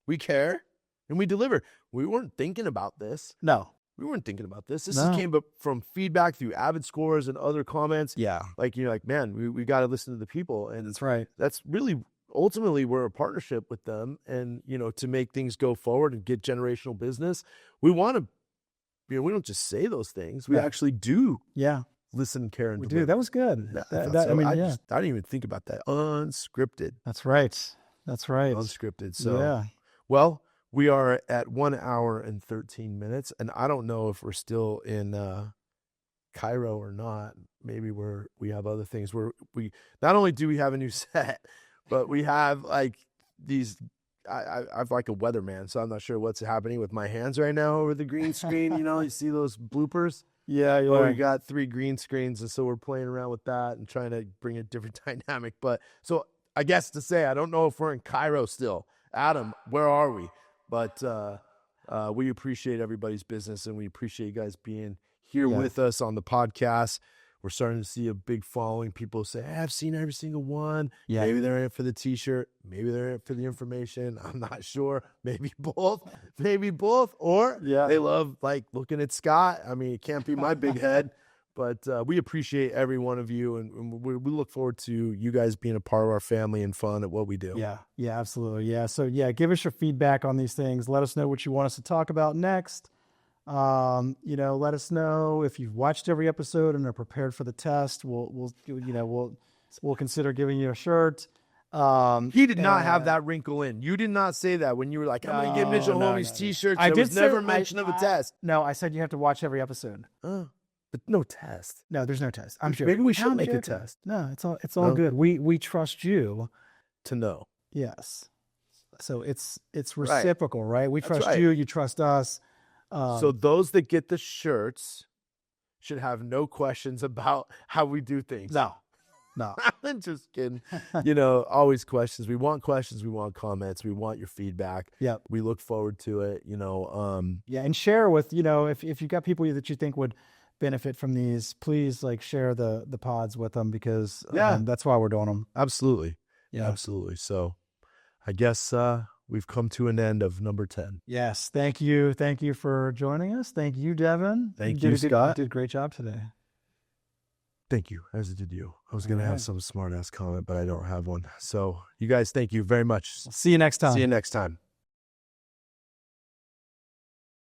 we care, and we deliver. We weren't thinking about this. No. We weren't thinking about this. This came up from feedback through Avid scores and other comments. Yeah. Like, you're like, man, we got to listen to the people. And that's right. That's really, ultimately, we're a partnership with them. And, you know, to make things go forward and get generational business, we want to, you know, we don't just say those things. We actually do. Yeah. Listen, care, and deliver. That was good. I didn't even think about that. Unscripted. That's right. That's right. Unscripted. So, well, we are at 1 hour and 13 minutes, and I don't know if we're still in Cairo or not. Maybe we have other things. We not only do we have a new set, but we have like these. I've like a weatherman, so I'm not sure what's happening with my hands right now over the green screen. You know, you see those bloopers. Yeah, we got 3 green screens, and so we're playing around with that and trying to bring a different dynamic. But so I guess to say, I don't know if we're in Cairo still. Adam, where are we? But we appreciate everybody's business, and we appreciate you guys being here with us on the podcast. We're starting to see a big following. People say, hey, I've seen every single one. Yeah. Maybe they're in it for the T-shirt. Maybe they're in it for the information. I'm not sure. Maybe both. Or they love like looking at Scott. I mean, it can't be my big head. But we appreciate every one of you, and we look forward to you guys being a part of our family and fun at what we do. Yeah, absolutely. Yeah, so give us your feedback on these things. Let us know what you want us to talk about next. You know, let us know if you've watched every episode and are prepared for the test. We'll consider giving you a shirt. He did not have that wrinkle in. You did not say that when you were like, I'm going to get Mitchell Homies T-shirts. There was never mention of a test. No, I said you have to watch every episode. But no test. No, there's no test. I'm sure. Maybe we should make a test. No, it's all good. We trust you to know. Yes. So it's reciprocal, right? We trust you. You trust us. So those that get the shirts should have no questions about how we do things. No. I'm just kidding. You know, always questions. We want questions. We want comments. We want your feedback. Yep. We look forward to it, you know. And share with, you know, if you've got people that you think would benefit from these, please like share the pods with them, because that's why we're doing them. Absolutely. Yeah. Absolutely. So I guess we've come to an end of number 10. Yes. Thank you. Thank you for joining us. Thank you, Deven. Thank you, Scott. You did a great job today. Thank you. As did you. I was going to have some smart ass comment, but I don't have one. So you guys, thank you very much. See you next time. See you next time.